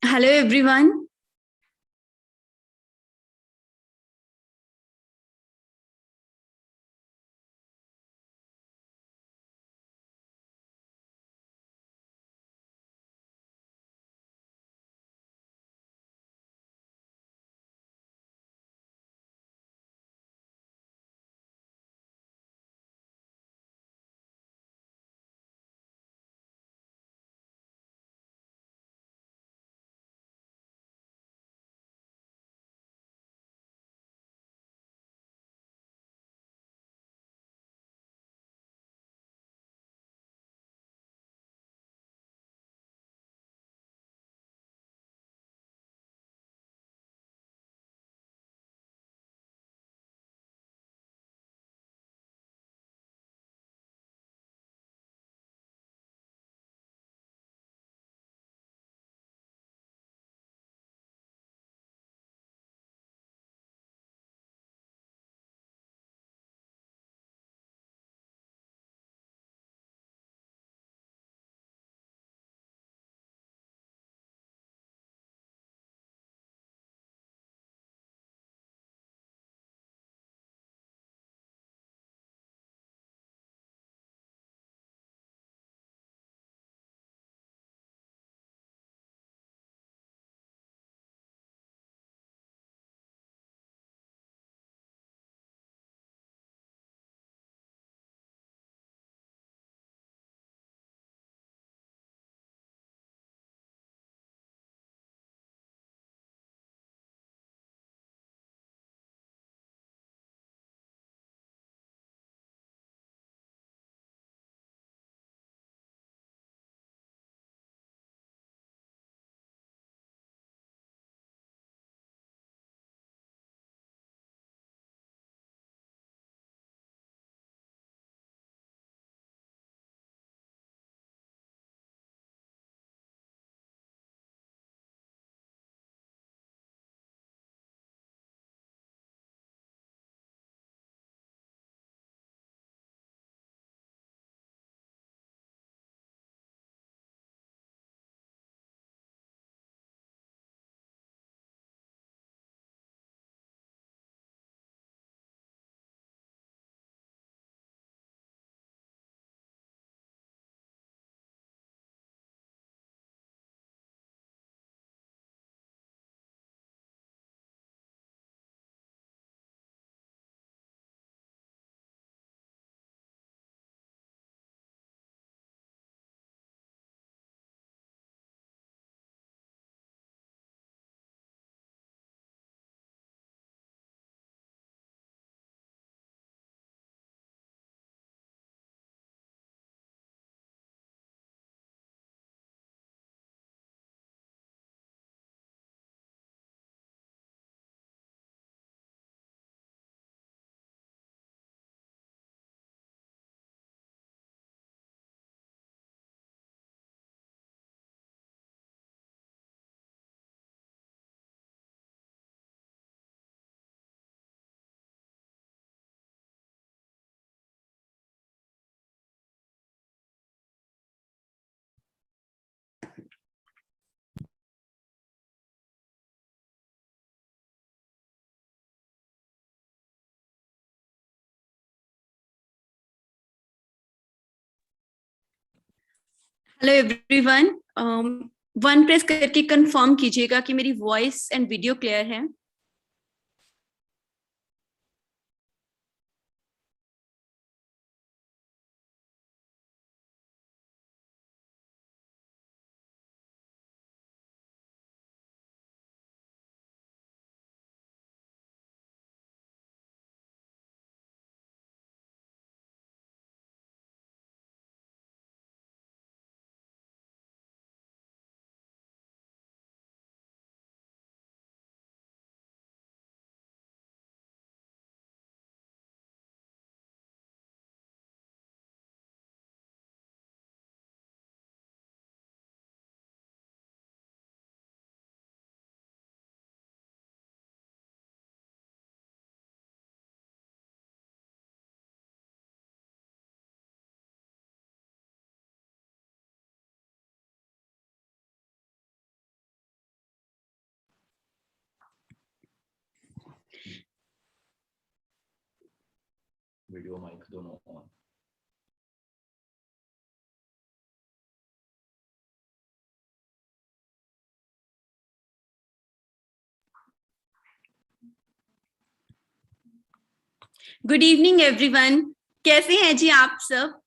Hello, everyone. Hello everyone. One press करके confirm कीजिएगा कि मेरी वॉइस एंड वीडियो क्लियर है। वीडियो माइक दोनों ऑन। गुड इवनिंग एवरीवन, कैसे हैं जी आप सब?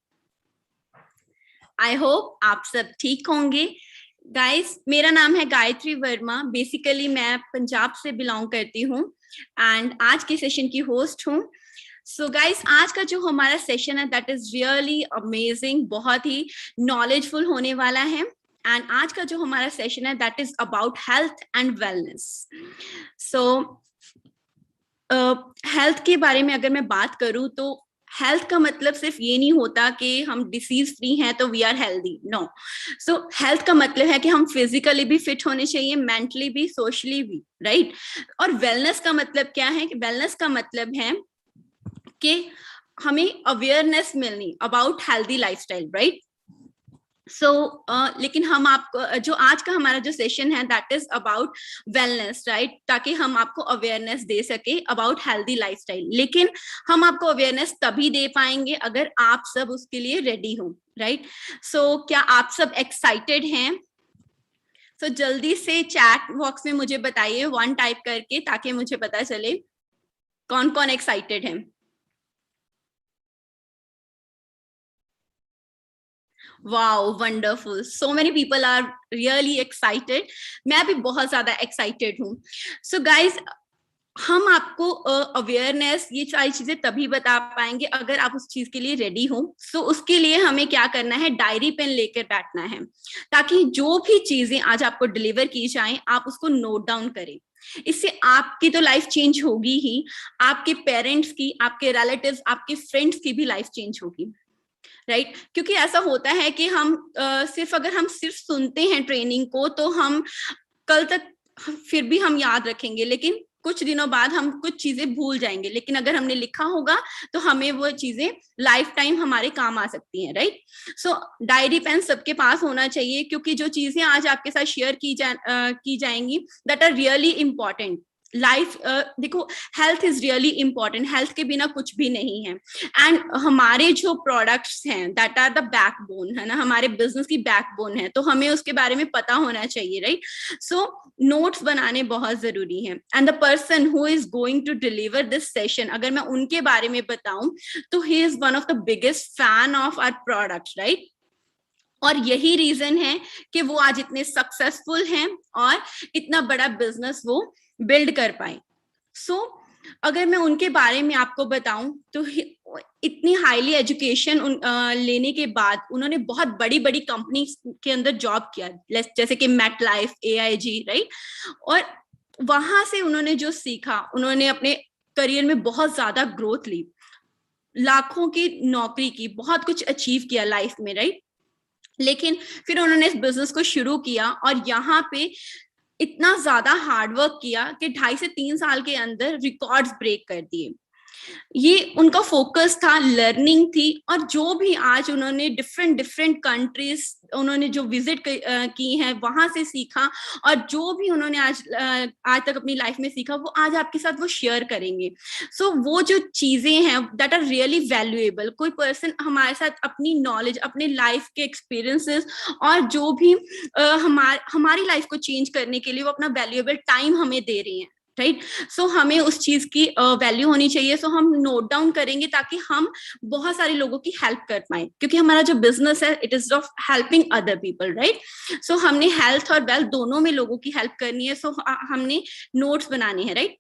आई होप आप सब ठीक होंगे। गाइस, मेरा नाम है गायत्री वर्मा। बेसिकली मैं पंजाब से बिलोंग करती हूँ एंड आज के सेशन की होस्ट हूँ। सो गाइस, आज का जो हमारा सेशन है दैट इज रियली अमेजिंग, बहुत ही नॉलेजफुल होने वाला है। एंड आज का जो हमारा सेशन है that is about health and wellness. So health के बारे में अगर मैं बात करूं तो हेल्थ का मतलब सिर्फ ये नहीं होता कि हम डिसीज फ्री हैं तो we are healthy, no. So health का मतलब है कि हम फिजिकली भी फिट होने चाहिए, मेंटली भी, सोशली भी, राइट। और वेलनेस का मतलब क्या है? वेलनेस का मतलब है कि हमें अवेयरनेस मिलनी अबाउट हेल्दी लाइफस्टाइल, राइट। सो लेकिन हम आपको जो आज का हमारा जो सेशन है that is about wellness, right, ताकि हम आपको अवेयरनेस दे सके अबाउट हेल्दी लाइफस्टाइल। लेकिन हम आपको अवेयरनेस तभी दे पाएंगे अगर आप सब उसके लिए रेडी हो, राइट। सो क्या आप सब एक्साइटेड हैं? सो जल्दी से चैट बॉक्स में मुझे बताइए 1 टाइप करके, ताकि मुझे पता चले कौन कौन एक्साइटेड है। Wow, wonderful, so many people are really excited. मैं भी बहुत ज्यादा एक्साइटेड हूँ। सो गाइज, हम आपको अवेयरनेस ये सारी चीजें तभी बता पाएंगे अगर आप उस चीज के लिए रेडी हो। सो उसके लिए हमें क्या करना है, डायरी पेन लेकर बैठना है, ताकि जो भी चीजें आज आपको डिलीवर की जाएं आप उसको नोट डाउन करें। इससे आपकी तो लाइफ चेंज होगी ही, आपके पेरेंट्स की, आपके रिलेटिव्स, आपके फ्रेंड्स की भी लाइफ चेंज होगी, राइट। क्योंकि ऐसा होता है कि हम अगर हम सिर्फ सुनते हैं ट्रेनिंग को तो हम कल तक फिर भी हम याद रखेंगे, लेकिन कुछ दिनों बाद हम कुछ चीजें भूल जाएंगे। लेकिन अगर हमने लिखा होगा तो हमें वो चीजें लाइफ टाइम हमारे काम आ सकती हैं, राइट। सो डायरी पेन सबके पास होना चाहिए, क्योंकि जो चीजें आज आपके साथ शेयर की जाएंगी that are really important. Life देखो, health is really important, health के बिना कुछ भी नहीं है। एंड हमारे जो प्रोडक्ट्स हैं दैट आर द बैकबोन, है ना, हमारे बिजनेस की बैकबोन है, तो हमें उसके बारे में पता होना चाहिए, राइट। सो नोट्स बनाने बहुत जरूरी हैं। And the person who is going to deliver this session, अगर मैं उनके बारे में बताऊं तो he is one of the biggest fan of our products, right. और यही रीजन है कि वो आज इतने सक्सेसफुल हैं और इतना बड़ा बिजनेस वो बिल्ड कर पाए। सो अगर मैं उनके बारे में आपको बताऊं तो इतनी हाईली एजुकेशन लेने के बाद उन्होंने बहुत बड़ी बड़ी कंपनी के अंदर जॉब किया, जैसे कि मेट लाइफ, AIG, राइट। और वहां से उन्होंने जो सीखा, उन्होंने अपने करियर में बहुत ज्यादा ग्रोथ ली, लाखों की नौकरी की, बहुत कुछ अचीव किया लाइफ में, राइट। लेकिन फिर उन्होंने इस बिजनेस को शुरू किया और यहाँ पे इतना ज्यादा हार्डवर्क किया कि 2.5 से 3 साल के अंदर रिकॉर्ड्स ब्रेक कर दिए। ये उनका फोकस था, लर्निंग थी। और जो भी आज उन्होंने डिफरेंट डिफरेंट कंट्रीज उन्होंने जो विजिट की हैं वहां से सीखा, और जो भी उन्होंने आज तक अपनी लाइफ में सीखा वो आज आपके साथ वो शेयर करेंगे। सो वो जो चीजें हैं दैट आर रियली वैल्यूएबल। कोई पर्सन हमारे साथ अपनी नॉलेज, अपने लाइफ के एक्सपीरियंसेस और जो भी हमारी लाइफ को चेंज करने के लिए वो अपना वैल्यूएबल टाइम हमें दे रही हैं, राइट। सो हमें उस चीज की वैल्यू होनी चाहिए। सो हम नोट डाउन करेंगे ताकि हम बहुत सारे लोगों की हेल्प कर पाए, क्योंकि हमारा जो बिजनेस है it is of helping other people, right. So हमने हेल्थ और वेल्थ दोनों में लोगों की हेल्प करनी है। सो हमने नोट्स बनाने हैं, राइट।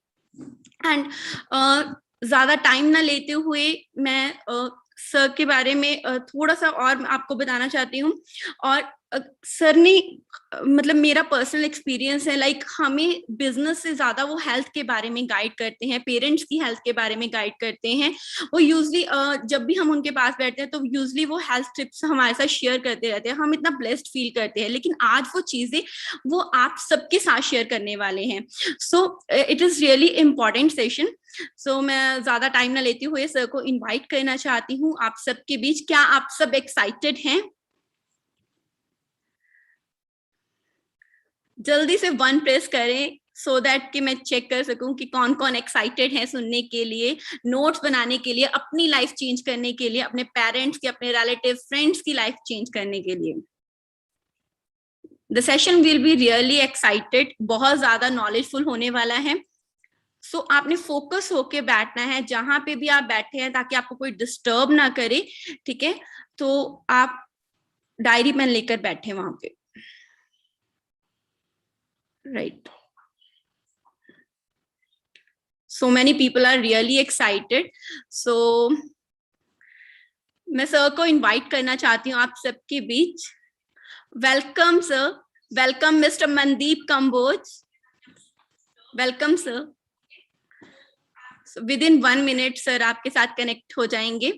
एंड ज्यादा टाइम ना लेते हुए मैं सर के बारे में थोड़ा सा और आपको बताना चाहती हूँ। और सर ने मतलब मेरा पर्सनल एक्सपीरियंस है, लाइक हमें बिजनेस से ज्यादा वो हेल्थ के बारे में गाइड करते हैं, पेरेंट्स की हेल्थ के बारे में गाइड करते हैं। वो यूजली जब भी हम उनके पास बैठते हैं तो यूजली वो हेल्थ टिप्स हमारे साथ शेयर करते रहते हैं, हम इतना ब्लेस्ड फील करते हैं। लेकिन आज वो चीजें वो आप सबके साथ शेयर करने वाले हैं। So it is really important session. So मैं ज्यादा टाइम ना लेती हुए सर को इनवाइट करना चाहती हूँ आप सबके बीच। क्या आप सब एक्साइटेड हैं? जल्दी से 1 प्रेस करें सो दैट कि मैं चेक कर सकूं कि कौन कौन एक्साइटेड है सुनने के लिए, नोट्स बनाने के लिए, अपनी लाइफ चेंज करने के लिए, अपने पेरेंट्स की, अपने रिलेटिव फ्रेंड्स की लाइफ चेंज करने के लिए। The session will be really excited, बहुत ज्यादा नॉलेजफुल होने वाला है। सो आपने फोकस होके बैठना है जहां पे भी आप बैठे हैं, ताकि आपको कोई डिस्टर्ब ना करे, ठीक है? तो आप डायरी पेन लेकर बैठे वहां पे, right? So many people are really excited. So मैं सर को इनवाइट करना चाहती हूँ आप सबके बीच। Welcome sir, welcome mister Mandeep Kamboj, welcome sir. Within 1 minute sir आपके साथ कनेक्ट हो जाएंगे।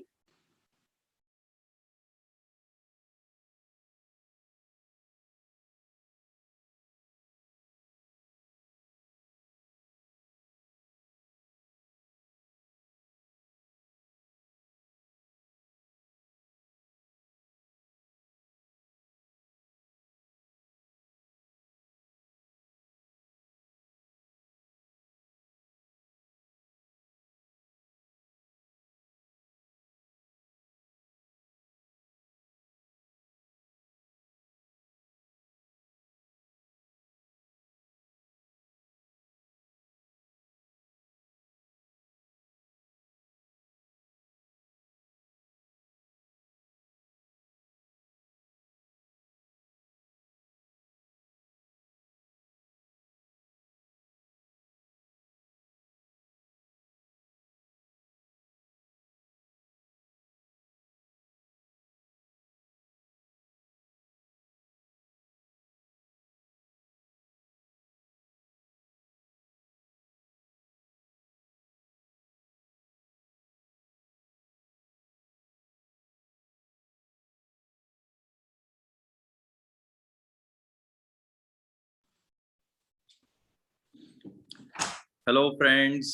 हेलो फ्रेंड्स,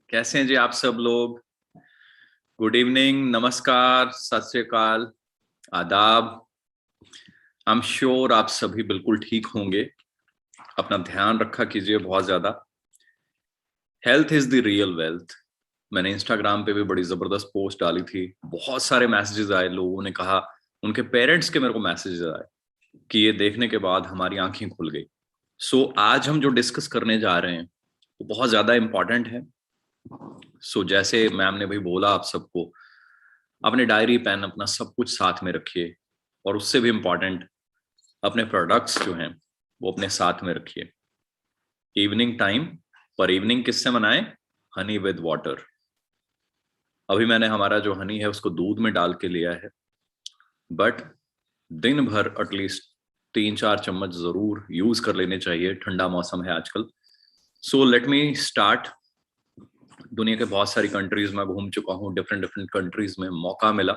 कैसे हैं जी आप सब लोग? गुड इवनिंग, नमस्कार, सत श्री अकाल, आदाब। आई एम श्योर आप सभी बिल्कुल ठीक होंगे। अपना ध्यान रखा कीजिए बहुत ज्यादा। Health is the real wealth. मैंने इंस्टाग्राम पे भी बड़ी जबरदस्त पोस्ट डाली थी, बहुत सारे मैसेजेस आए, लोगों ने कहा, उनके पेरेंट्स के मेरे को मैसेजेस आए कि ये देखने के बाद हमारी आंखें खुल गई। सो आज हम जो डिस्कस करने जा रहे हैं वो बहुत ज्यादा इंपॉर्टेंट है। सो जैसे मैम ने भाई बोला आप सबको, अपने डायरी पेन अपना सब कुछ साथ में रखिए, और उससे भी इंपॉर्टेंट अपने प्रोडक्ट्स जो हैं वो अपने साथ में रखिए। इवनिंग टाइम पर इवनिंग किससे मनाएं? Honey with water. अभी मैंने हमारा जो हनी है उसको दूध में डाल के लिया है, बट दिन भर एटलीस्ट 3-4 चम्मच जरूर यूज कर लेने चाहिए। ठंडा मौसम है आजकल। So let me start. दुनिया के बहुत सारी कंट्रीज में घूम चुका हूँ, डिफरेंट डिफरेंट कंट्रीज में मौका मिला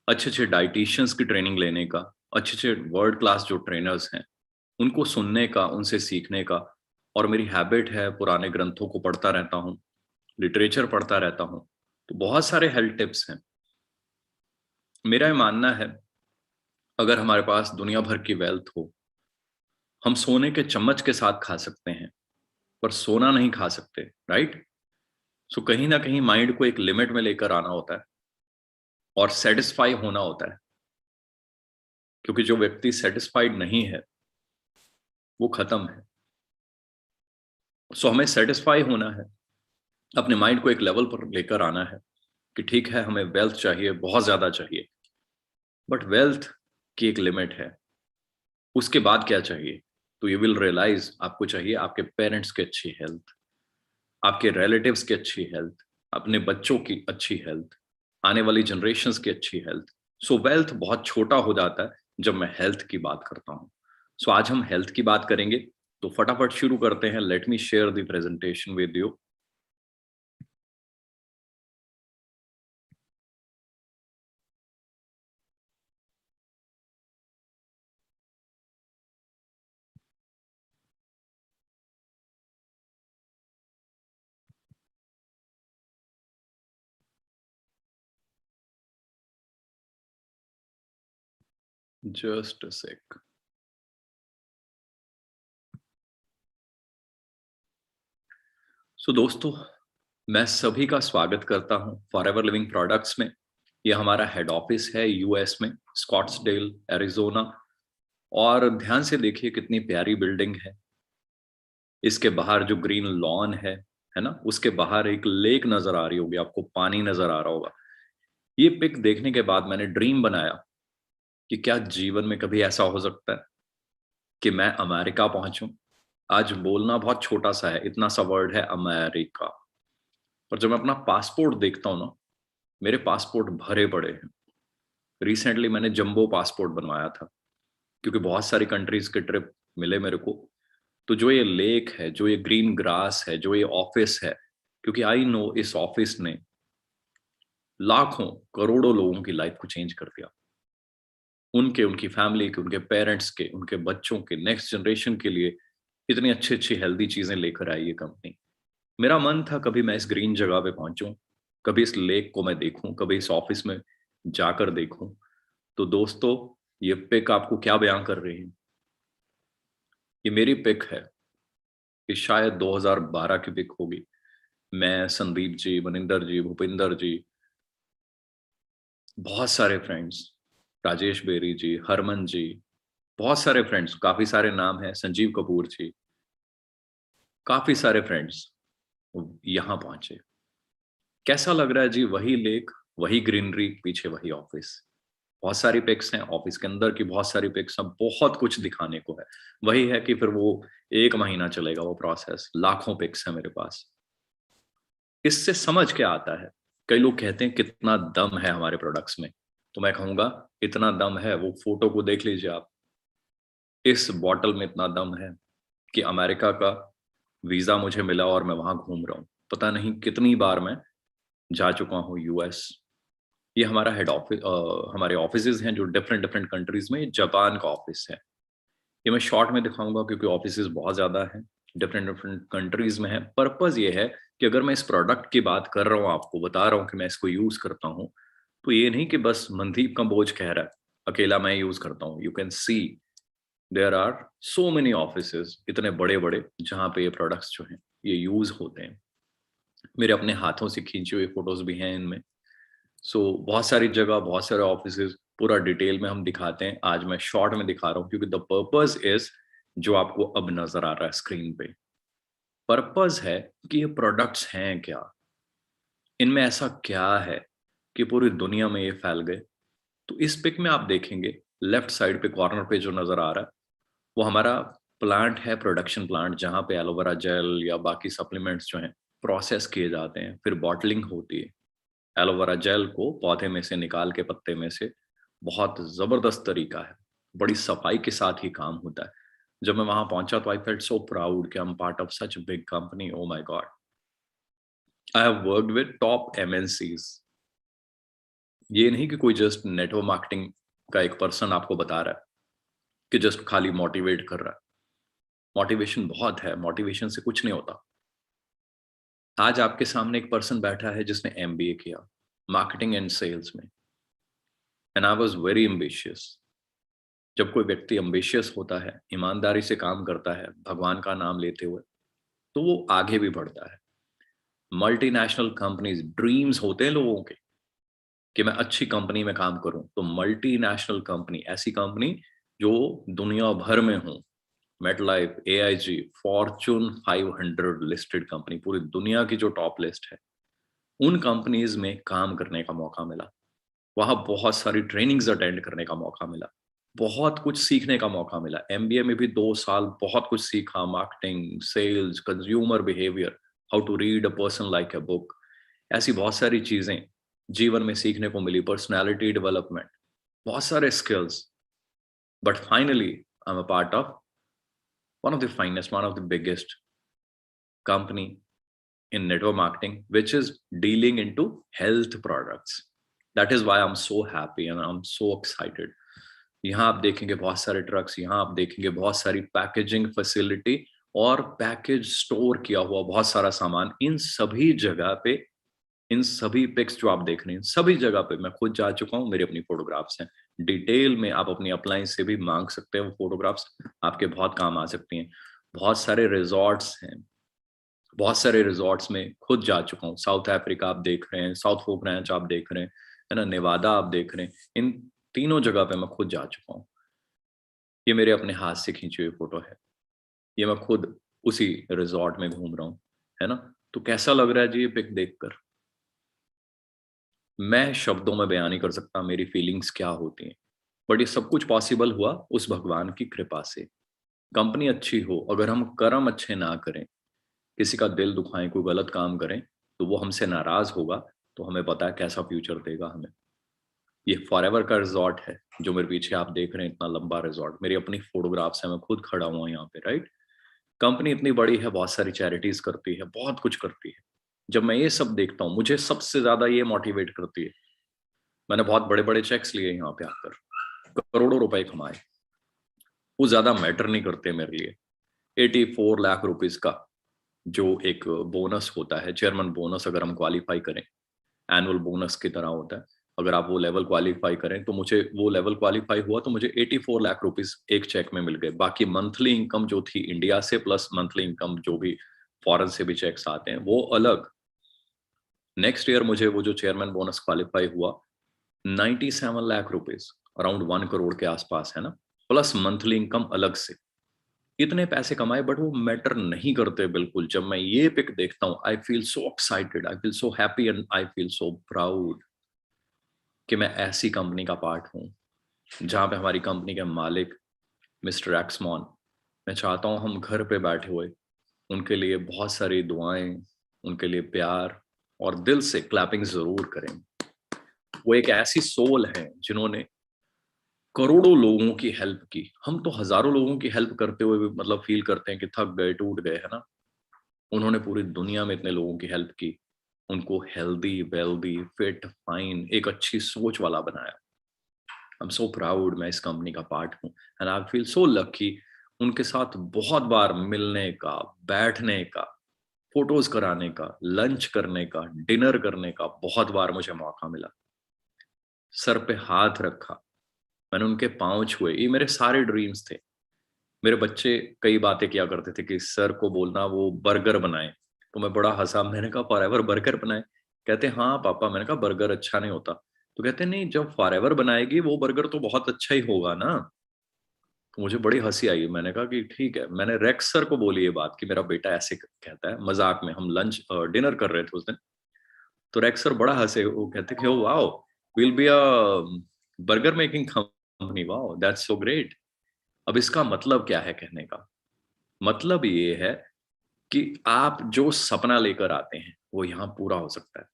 अच्छे अच्छे डाइटिशियंस की ट्रेनिंग लेने का, अच्छे अच्छे वर्ल्ड क्लास जो ट्रेनर्स हैं उनको सुनने का, उनसे सीखने का। और मेरी हैबिट है पुराने ग्रंथों को पढ़ता रहता हूँ, लिटरेचर पढ़ता रहता हूँ, तो बहुत सारे हेल्थ टिप्स हैं। मेरा ये मानना है अगर हमारे पास दुनिया भर की वेल्थ हो, हम सोने के चम्मच के साथ खा सकते हैं पर सोना नहीं खा सकते, राइट? सो कहीं ना कहीं माइंड को एक लिमिट में लेकर आना होता है और सेटिस्फाई होना होता है, क्योंकि जो व्यक्ति सेटिस्फाइड नहीं है वो खत्म है। सो हमें सेटिस्फाई होना है, अपने माइंड को एक लेवल पर लेकर आना है कि ठीक है हमें वेल्थ चाहिए, बहुत ज्यादा चाहिए, बट वेल्थ की एक लिमिट है। उसके बाद क्या चाहिए? तो यू विल रियलाइज आपको चाहिए आपके पेरेंट्स की अच्छी हेल्थ, आपके रिलेटिव्स की अच्छी हेल्थ, अपने बच्चों की अच्छी हेल्थ, आने वाली जनरेशन्स की अच्छी हेल्थ। सो वेल्थ बहुत छोटा हो जाता है जब मैं हेल्थ की बात करता हूँ। सो आज हम हेल्थ की बात करेंगे, तो फटाफट शुरू करते हैं। Let me share the presentation with you. Just a sec. दोस्तों, मैं सभी का स्वागत करता हूं फॉरएवर लिविंग प्रोडक्ट्स में। यह हमारा हेड ऑफिस है यूएस में, स्कॉट्सडेल, एरिजोना। और ध्यान से देखिए कितनी प्यारी बिल्डिंग है। इसके बाहर जो ग्रीन लॉन है ना, उसके बाहर एक लेक नजर आ रही होगी आपको, पानी नजर आ रहा होगा। ये पिक देखने के बाद मैंने ड्रीम बनाया कि क्या जीवन में कभी ऐसा हो सकता है कि मैं अमेरिका पहुंचूं। आज बोलना बहुत छोटा सा है, इतना सा वर्ड है अमेरिका, पर जब मैं अपना पासपोर्ट देखता हूं ना, मेरे पासपोर्ट भरे पड़े हैं। रिसेंटली मैंने जंबो पासपोर्ट बनवाया था क्योंकि बहुत सारी कंट्रीज के ट्रिप मिले मेरे को। तो जो ये लेक है, जो ये ग्रीन ग्रास है, जो ये ऑफिस है, क्योंकि आई नो इस ऑफिस ने लाखों करोड़ों लोगों की लाइफ को चेंज कर दिया। उनके, उनकी फैमिली के, उनके पेरेंट्स के, उनके बच्चों के, नेक्स्ट जनरेशन के लिए इतनी अच्छी अच्छी हेल्दी चीजें लेकर आई ये कंपनी। मेरा मन था कभी मैं इस ग्रीन जगह पे पहुंचूं, कभी इस लेक को मैं देखूं, कभी इस ऑफिस में जाकर देखूं। तो दोस्तों, ये पिक आपको क्या बयां कर रही है? ये मेरी पिक है कि शायद 2012 की पिक होगी। मैं, संदीप जी, मनिंदर जी, भूपिंदर जी, बहुत सारे फ्रेंड्स, राजेश बेरी जी, हरमन जी, बहुत सारे फ्रेंड्स, काफी सारे नाम हैं, संजीव कपूर जी, काफी सारे फ्रेंड्स यहां पहुंचे। कैसा लग रहा है जी? वही लेक, वही ग्रीनरी, पीछे वही ऑफिस। बहुत सारी पिक्स हैं ऑफिस के अंदर की, बहुत सारी पिक्स हैं, बहुत कुछ दिखाने को है। वही है कि फिर वो 1 महीना चलेगा वो प्रोसेस। लाखों पिक्स है मेरे पास। इससे समझ क्या आता है? कई लोग कहते हैं कितना दम है हमारे प्रोडक्ट्स में, तो मैं कहूंगा इतना दम है, वो फोटो को देख लीजिए आप। इस बॉटल में इतना दम है कि अमेरिका का वीजा मुझे मिला और मैं वहां घूम रहा हूँ। पता नहीं कितनी बार मैं जा चुका हूँ यूएस। ये हमारा हेड ऑफिस, हमारे ऑफिसेज हैं जो डिफरेंट डिफरेंट कंट्रीज में। जापान का ऑफिस है। ये मैं शॉर्ट में दिखाऊंगा क्योंकि ऑफिसेज बहुत ज्यादा हैं, डिफरेंट डिफरेंट कंट्रीज में है। पर्पज ये है कि अगर मैं इस प्रोडक्ट की बात कर रहा हूँ, आपको बता रहा हूँ कि मैं इसको यूज करता हूँ, तो ये नहीं कि बस मनदीप का बोझ कह रहा है, अकेला मैं यूज करता हूँ। You can see there are so many offices, इतने बड़े बड़े, जहाँ पे ये प्रोडक्ट्स जो हैं ये यूज होते हैं। मेरे अपने हाथों से खींची हुई फोटोज भी हैं इनमें। बहुत सारी जगह, बहुत सारे ऑफिसेज, पूरा डिटेल में हम दिखाते हैं। आज मैं शॉर्ट में दिखा रहा हूँ क्योंकि द पर्पज इज जो आपको अब नजर आ रहा है स्क्रीन पे। पर्पज है कि ये प्रोडक्ट्स हैं क्या, इनमें ऐसा क्या है कि पूरी दुनिया में ये फैल गए। तो इस पिक में आप देखेंगे लेफ्ट साइड पे कॉर्नर पे जो नजर आ रहा है वो हमारा प्लांट है, प्रोडक्शन प्लांट, जहाँ पे एलोवेरा जेल या बाकी सप्लीमेंट्स जो हैं प्रोसेस किए जाते हैं, फिर बॉटलिंग होती है। एलोवेरा जेल को पौधे में से निकाल के, पत्ते में से, बहुत जबरदस्त तरीका है, बड़ी सफाई के साथ ही काम होता है। जब मैं वहां पहुंचा तो आई फेल्ट सो प्राउड कि I am part of such big company. Oh my God, I have worked with top MNCs. ये नहीं कि कोई जस्ट नेटवर्क मार्केटिंग का एक पर्सन आपको बता रहा है कि जस्ट खाली मोटिवेट कर रहा है। मोटिवेशन बहुत है, मोटिवेशन से कुछ नहीं होता। आज आपके सामने एक पर्सन बैठा है जिसने एमबीए किया मार्केटिंग एंड सेल्स में, and I was very ambitious. जब कोई व्यक्ति एम्बिशियस होता है, ईमानदारी से काम करता है, भगवान का नाम लेते हुए, तो वो आगे भी बढ़ता है। मल्टीनेशनल कंपनीज, ड्रीम्स होते हैं लोगों के कि मैं अच्छी कंपनी में काम करूं, तो मल्टीनेशनल कंपनी, ऐसी कंपनी जो दुनिया भर में हो, MetLife, AIG, Fortune 500 listed company, पूरी दुनिया की जो टॉप लिस्ट है, उन कंपनीज में काम करने का मौका मिला। वहां बहुत सारी ट्रेनिंग्स अटेंड करने का मौका मिला, बहुत कुछ सीखने का मौका मिला। एमबीए में भी 2 साल बहुत कुछ सीखा, marketing, sales, consumer behaviour, how to read a person like a book. ऐसी बहुत सारी चीजें जीवन में सीखने को मिली, पर्सनालिटी डेवलपमेंट, बहुत सारे skills. But finally I am a part of one of the finest, one of the biggest company in network marketing, which is dealing into health products. That is why I'm so happy and I'm so excited. यहाँ आप देखेंगे बहुत सारे trucks, यहाँ आप देखेंगे बहुत सारी पैकेजिंग फैसिलिटी और पैकेज स्टोर किया हुआ बहुत सारा सामान। इन सभी जगह पे, इन सभी पिक्स जो आप देख रहे हैं, सभी जगह पे मैं खुद जा चुका हूँ, मेरी अपनी फोटोग्राफ्स हैं। डिटेल में आप अपनी अपलाइन से भी मांग सकते हैं, वो फोटोग्राफ्स आपके बहुत काम आ सकती हैं। बहुत सारे रिजॉर्ट्स हैं, बहुत सारे रिजॉर्ट्स में खुद जा चुका हूँ। साउथ अफ्रीका आप देख रहे हैं, साउथ फोक रैंच आप देख रहे हैं, है ना, नेवादा आप देख रहे हैं, इन तीनों जगह पे मैं खुद जा चुका हूँ। ये मेरे अपने हाथ से खींची हुई फोटो है, ये मैं खुद उसी रिजॉर्ट में घूम रहा हूँ, है ना। तो कैसा लग रहा है जी ये पिक देखकर? मैं शब्दों में बयान नहीं कर सकता मेरी फीलिंग्स क्या होती हैं, बट ये सब कुछ पॉसिबल हुआ उस भगवान की कृपा से। कंपनी अच्छी हो, अगर हम कर्म अच्छे ना करें, किसी का दिल दुखाएं, कोई गलत काम करें, तो वो हमसे नाराज होगा, तो हमें पता है कैसा फ्यूचर देगा हमें। ये फॉरएवर का रिजॉर्ट है जो मेरे पीछे आप देख रहे हैं, इतना लंबा रिजॉर्ट, मेरी अपनी फोटोग्राफ्स है, मैं खुद खड़ा हुआ यहाँ पे, राइट। कंपनी इतनी बड़ी है, बहुत सारी चैरिटीज करती है, बहुत कुछ करती है। जब मैं ये सब देखता हूँ, मुझे सबसे ज्यादा ये मोटिवेट करती है। मैंने बहुत बड़े बड़े चेक्स लिए यहाँ पे आकर, करोड़ों रुपए कमाए, वो ज्यादा मैटर नहीं करते मेरे लिए। 84 लाख रुपीज का जो एक बोनस होता है, चेयरमैन बोनस, अगर हम क्वालिफाई करें, एनुअल बोनस की तरह होता है, अगर आप वो लेवल क्वालिफाई करें, तो मुझे वो लेवल क्वालिफाई हुआ तो मुझे 84 लाख रुपीज एक चेक में मिल गए। बाकी मंथली इनकम जो थी इंडिया से, प्लस मंथली इनकम जो भी फॉरेन से भी चेक्स आते हैं, वो अलग। नेक्स्ट ईयर मुझे वो जो चेयरमैन बोनस क्वालिफाई हुआ, 97 लाख रुपीज, अराउंड 1 करोड़ के आसपास, है ना, प्लस मंथली इनकम अलग से। इतने पैसे कमाए, बट वो मैटर नहीं करते बिल्कुल। जब मैं ये पिक देखता हूँ, आई feel so excited, I feel so happy and I feel so proud कि मैं ऐसी कंपनी का पार्ट हूँ जहां पे हमारी कंपनी के मालिक मिस्टर एक्समॉन, मैं चाहता हूँ हम घर पे बैठे हुए उनके लिए बहुत सारी दुआएं, उनके लिए प्यार और दिल से क्लैपिंग जरूर करें। वो एक ऐसी सोल है जिन्होंने करोड़ों लोगों की हेल्प की। हम तो हजारों लोगों की हेल्प करते हुए भी मतलब फील करते हैं कि थक गए, टूट गए, है ना। उन्होंने पूरी दुनिया में इतने लोगों की हेल्प की, उनको हेल्दी, वेल्दी, फिट, फाइन, एक अच्छी सोच वाला बनाया। आई एम सो प्राउड, मैं इस कंपनी का पार्ट हूँ, and I feel so lucky. उनके साथ बहुत बार मिलने का, बैठने का, फोटोज कराने का, लंच करने का, डिनर करने का बहुत बार मुझे मौका मिला। सर पे हाथ रखा, मैंने उनके पांव छुए, ये मेरे सारे ड्रीम्स थे। मेरे बच्चे कई बातें किया करते थे कि सर को बोलना वो बर्गर बनाए, तो मैं बड़ा हंसा, मैंने कहा फॉरएवर बर्गर बनाए? कहते हाँ पापा। मैंने कहा बर्गर अच्छा नहीं होता? तो कहते नहीं, जब फॉरएवर बनाएगी वो बर्गर तो बहुत अच्छा ही होगा ना। तो मुझे बड़ी हंसी आई, मैंने कहा कि ठीक है। मैंने रेक्स सर को बोली ये बात कि मेरा बेटा ऐसे कहता है, मजाक में, हम लंच डिनर कर रहे थे उस दिन। तो रेक्स सर बड़ा हंसे, वो कहते कि wow, will be a burger making company, wow that's so great. अब इसका मतलब क्या है कहने का? मतलब ये है कि आप जो सपना लेकर आते हैं वो यहाँ पूरा हो सकता है।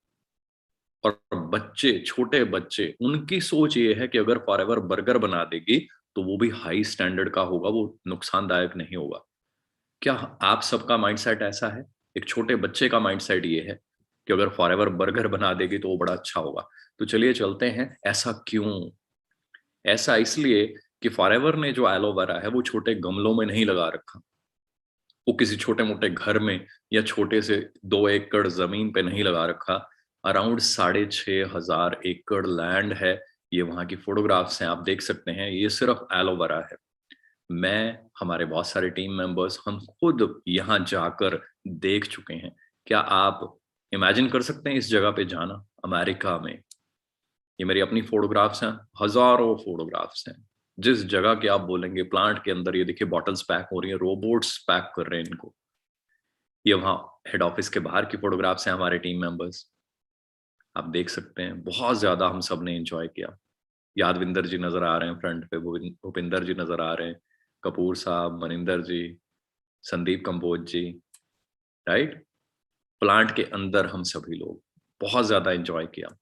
और बच्चे, छोटे बच्चे, उनकी सोच ये है कि अगर फॉरएवर बर्गर बना देगी तो वो भी हाई स्टैंडर्ड का होगा, वो नुकसानदायक नहीं होगा। क्या आप सबका माइंडसेट ऐसा है? एक छोटे बच्चे का माइंडसेट ये है कि अगर फॉरएवर बर्गर बना देगी तो वो बड़ा अच्छा होगा। तो चलिए चलते हैं, ऐसा क्यों? ऐसा इसलिए कि फॉरएवर ने जो एलोवेरा है वो छोटे गमलों में नहीं लगा रखा, वो किसी छोटे मोटे घर में या छोटे से 2 एकड़ जमीन पे नहीं लगा रखा। अराउंड 6,500 एकड़ लैंड है। ये वहां की फोटोग्राफ्स हैं, आप देख सकते हैं, ये सिर्फ एलोवेरा है। मैं, हमारे बहुत सारे टीम मेंबर्स, हम खुद यहाँ जाकर देख चुके हैं। क्या आप इमेजिन कर सकते हैं इस जगह पे जाना, अमेरिका में? ये मेरी अपनी फोटोग्राफ्स हैं, हजारों फोटोग्राफ्स हैं। जिस जगह के आप बोलेंगे, प्लांट के अंदर, ये देखिए बॉटल्स पैक हो रही है, रोबोट्स पैक कर रहे हैं इनको। ये वहाँ हेड ऑफिस के बाहर की फोटोग्राफ्स हैं, हमारे टीम मेंबर्स, आप देख सकते हैं। बहुत ज्यादा हम सब ने एंजॉय किया। यादविंदर जी नजर आ रहे हैं फ्रंट पे, भूपिंदर जी नजर आ रहे हैं, कपूर साहब, मनिंदर जी, संदीप कंबोज जी, राइट। प्लांट के अंदर हम सभी लोग बहुत ज्यादा एंजॉय किया।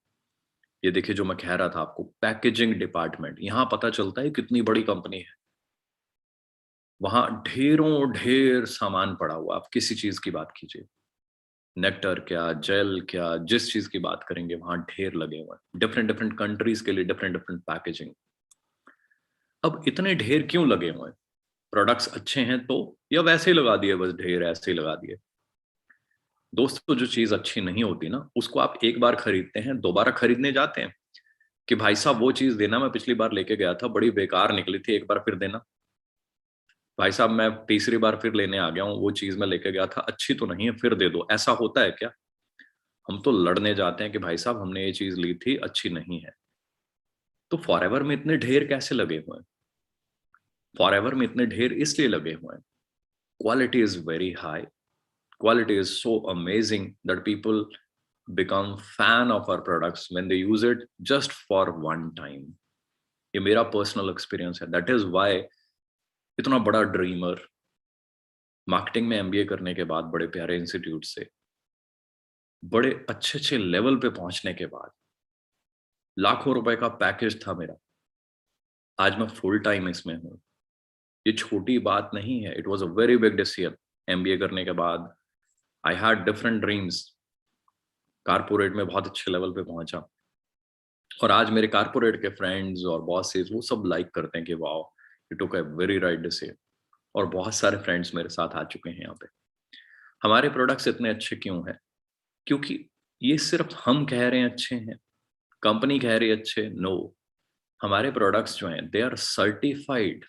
ये देखिए, जो मैं कह रहा था आपको, पैकेजिंग डिपार्टमेंट, यहाँ पता चलता है कितनी बड़ी कंपनी है। वहां ढेरों ढेर सामान पड़ा हुआ, आप किसी चीज की बात कीजिए, नेक्टर क्या, जेल क्या, जिस चीज की बात करेंगे वहां ढेर लगे हुए हैं। डिफरेंट डिफरेंट कंट्रीज के लिए डिफरेंट डिफरेंट पैकेजिंग। अब इतने ढेर क्यों लगे हुए हैं? प्रोडक्ट्स अच्छे हैं तो, या वैसे ही लगा दिए, बस ढेर ऐसे ही लगा दिए? दोस्तों, जो चीज अच्छी नहीं होती ना, उसको आप एक बार खरीदते हैं, दोबारा खरीदने जाते हैं कि भाई साहब वो चीज देना, मैं पिछली बार लेके गया था, बड़ी बेकार निकली थी, एक बार फिर देना। भाई साहब मैं तीसरी बार फिर लेने आ गया हूँ, वो चीज मैं लेके गया था अच्छी तो नहीं है, फिर दे दो। ऐसा होता है क्या? हम तो लड़ने जाते हैं कि भाई साहब हमने ये चीज ली थी, अच्छी नहीं है। तो फॉरएवर में इतने ढेर कैसे लगे हुए हैं? फॉरएवर में इतने ढेर इसलिए लगे हुए हैं, quality is very high, quality is so amazing that people become fan of our products when they use it just for one time. ये मेरा पर्सनल एक्सपीरियंस है। दैट इज वाई इतना बड़ा ड्रीमर, मार्केटिंग में एमबीए करने के बाद, बड़े प्यारे इंस्टीट्यूट से, बड़े अच्छे अच्छे लेवल पे पहुंचने के बाद, लाखों रुपए का पैकेज था मेरा, आज मैं फुल टाइम इसमें हूँ। ये छोटी बात नहीं है, it was a very big decision. MBA करने के बाद I had different dreams, corporate में बहुत अच्छे लेवल पे पहुंचा, और आज मेरे कारपोरेट के फ्रेंड्स और बॉसेस वो सब लाइक करते हैं कि wow you took a very right decision. और बहुत सारे फ्रेंड्स मेरे साथ आ चुके हैं यहाँ पे। हमारे प्रोडक्ट्स इतने अच्छे क्यों हैं? क्योंकि ये सिर्फ हम कह रहे हैं अच्छे हैं, कंपनी कह रही है अच्छे, नो। हमारे प्रोडक्ट्स जो हैं they are certified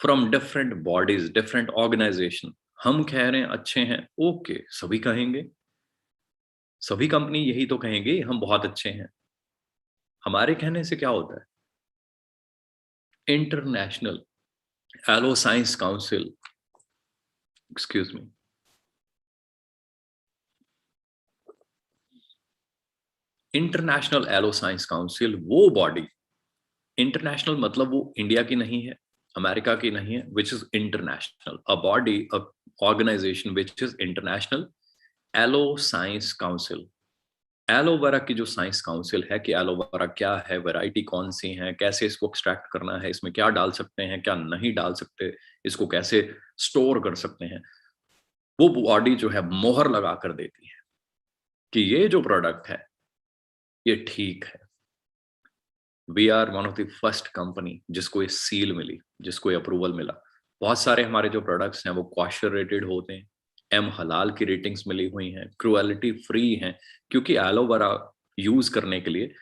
from different bodies, different organization. हम कह रहे हैं अच्छे हैं, ओके, सभी कहेंगे, सभी कंपनी यही तो कहेंगे हम बहुत अच्छे हैं। हमारे कहने से क्या होता है? International aloe science council, excuse me, international aloe science council, वो बॉडी, इंटरनेशनल मतलब वो इंडिया की नहीं है, अमेरिका की नहीं है, which is international, a body, a organization which is international aloe science council. Aloe vera की जो साइंस काउंसिल है कि एलोवेरा क्या है, वैरायटी कौन सी है, कैसे इसको एक्सट्रैक्ट करना है, इसमें क्या डाल सकते हैं, क्या नहीं डाल सकते, इसको कैसे स्टोर कर सकते हैं, वो बॉडी जो है मोहर लगा कर देती है कि ये जो प्रोडक्ट है ये ठीक है। We are one of the first company जिसको ये सील मिली, जिसको ये अप्रूवल मिला। बहुत सारे हमारे जो प्रोडक्ट्स हैं वो कॉशर रेटेड होते हैं, एम हलाल की रेटिंग्स मिली हुई हैं, क्रुएलिटी फ्री हैं, क्योंकि एलोवेरा यूज करने के लिए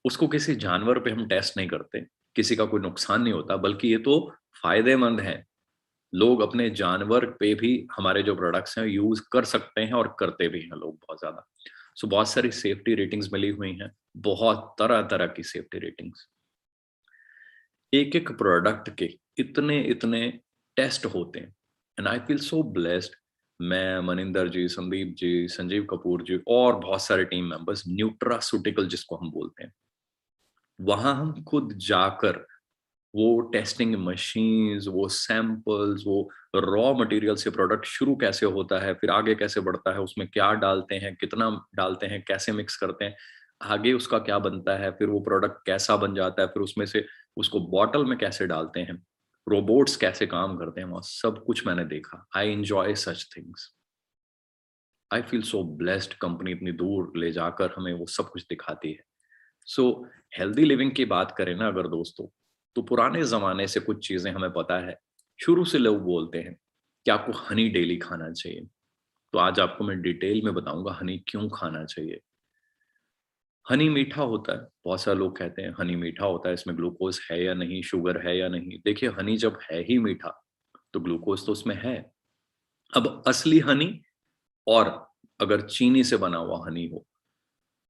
उसको किसी जानवर पे हम टेस्ट नहीं करते, किसी का कोई नुकसान नहीं होता, बल्कि ये तो फायदेमंद है। लोग अपने जानवर पे भी हमारे जो प्रोडक्ट्स हैं यूज कर सकते हैं और करते भी हैं लोग बहुत ज्यादा। सो बहुत सारी सेफ्टी रेटिंग्स मिली हुई हैं, बहुत तरह तरह की सेफ्टी रेटिंग्स। एक एक प्रोडक्ट के इतने इतने टेस्ट होते हैं, and I feel so blessed. मैं, मनिंदर जी, संदीप जी, संजीव कपूर जी और बहुत सारे टीम मेंबर्स, न्यूट्रास्यूटिकल जिसको हम बोलते हैं, वहां हम खुद जाकर वो टेस्टिंग मशीन्स, वो सैंपल्स, वो रॉ मटेरियल से प्रोडक्ट शुरू कैसे होता है, फिर आगे कैसे बढ़ता है, उसमें क्या डालते हैं, कितना डालते हैं, कैसे मिक्स करते हैं, आगे उसका क्या बनता है, फिर वो प्रोडक्ट कैसा बन जाता है, फिर उसमें से उसको बॉटल में कैसे डालते हैं, रोबोट्स कैसे काम करते हैं, वहां सब कुछ मैंने देखा। I enjoy such things. I feel so blessed, company इतनी दूर ले जाकर हमें वो सब कुछ दिखाती है। सो हेल्दी लिविंग की बात करें ना अगर दोस्तों, तो पुराने जमाने से कुछ चीजें हमें पता है। शुरू से लोग बोलते हैं कि आपको हनी डेली खाना चाहिए। तो आज आपको मैं डिटेल में बताऊंगा हनी क्यों खाना चाहिए। हनी मीठा होता है, बहुत सारे लोग कहते हैं हनी मीठा होता है, इसमें ग्लूकोज है या नहीं, शुगर है या नहीं। देखिए, हनी जब है ही मीठा तो ग्लूकोज तो उसमें है। अब असली हनी और अगर चीनी से बना हुआ हनी हो,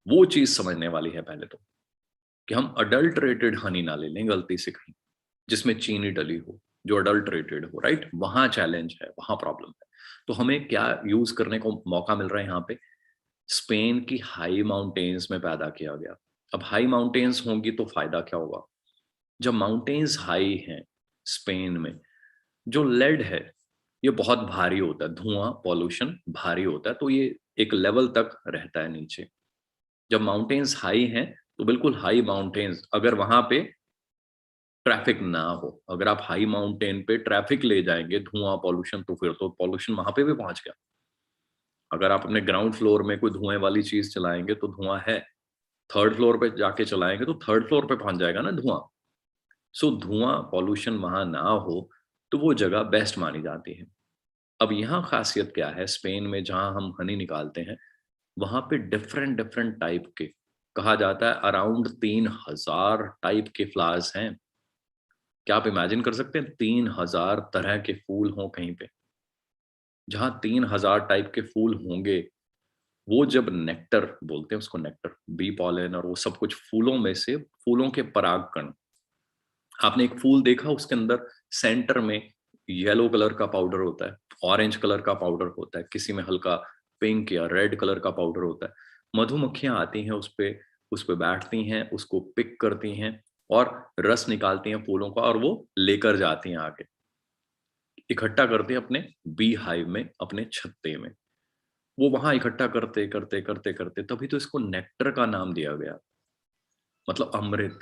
वो चीज समझने वाली है पहले तो, कि हम अडल्टरेटेड हनी ना ले लें गलती से कहीं, जिसमें चीनी डली हो, जो अडल्टरेटेड हो, राइट? वहां चैलेंज है, वहां प्रॉब्लम है। तो हमें क्या यूज करने को मौका मिल रहा है यहाँ पे? स्पेन की हाई माउंटेन्स में पैदा किया गया। अब हाई माउंटेन्स होंगी तो फायदा क्या होगा? जब माउंटेन्स हाई हैं स्पेन में, जो लेड है ये बहुत भारी होता है, धुआं पॉल्यूशन भारी होता है, तो ये एक लेवल तक रहता है नीचे। जब माउंटेन्स हाई हैं तो बिल्कुल हाई माउंटेन्स, अगर वहां पे ट्रैफिक ना हो, अगर आप हाई माउंटेन पे ट्रैफिक ले जाएंगे, धुआं पॉल्यूशन, तो फिर तो पॉल्यूशन वहां पे भी पहुंच गया। अगर आप अपने ग्राउंड फ्लोर में कोई धुएं वाली चीज चलाएंगे तो धुआं है, थर्ड फ्लोर पे जाके चलाएंगे तो थर्ड फ्लोर पे पहुंच जाएगा ना धुआं। सो धुआं पॉल्यूशन वहां ना हो तो वो जगह बेस्ट मानी जाती है। अब यहाँ खासियत क्या है, स्पेन में जहां हम हनी निकालते हैं, वहां पे डिफरेंट डिफरेंट टाइप के, कहा जाता है अराउंड 3000 टाइप के फ्लावर्स हैं। क्या आप इमेजिन कर सकते हैं 3000 तरह के फूल हों कहीं पे? जहां 3000 टाइप के फूल होंगे, वो जब नेक्टर बोलते हैं उसको, नेक्टर, बी पॉलन और वो सब कुछ फूलों में से, फूलों के परागकण, आपने एक फूल देखा उसके अंदर सेंटर में येलो कलर का पाउडर होता है, ऑरेंज कलर का पाउडर होता है, किसी में हल्का पिंक या रेड कलर का पाउडर होता है। मधुमक्खियां आती हैं उस पे बैठती हैं, उसको पिक करती हैं और रस निकालती हैं फूलों का, और वो लेकर जाती हैं आगे, इकट्ठा करते हैं अपने बी हाइव में, अपने छत्ते में। वो वहां इकट्ठा करते करते करते करते, तभी तो इसको नेक्टर का नाम दिया गया, मतलब अमृत।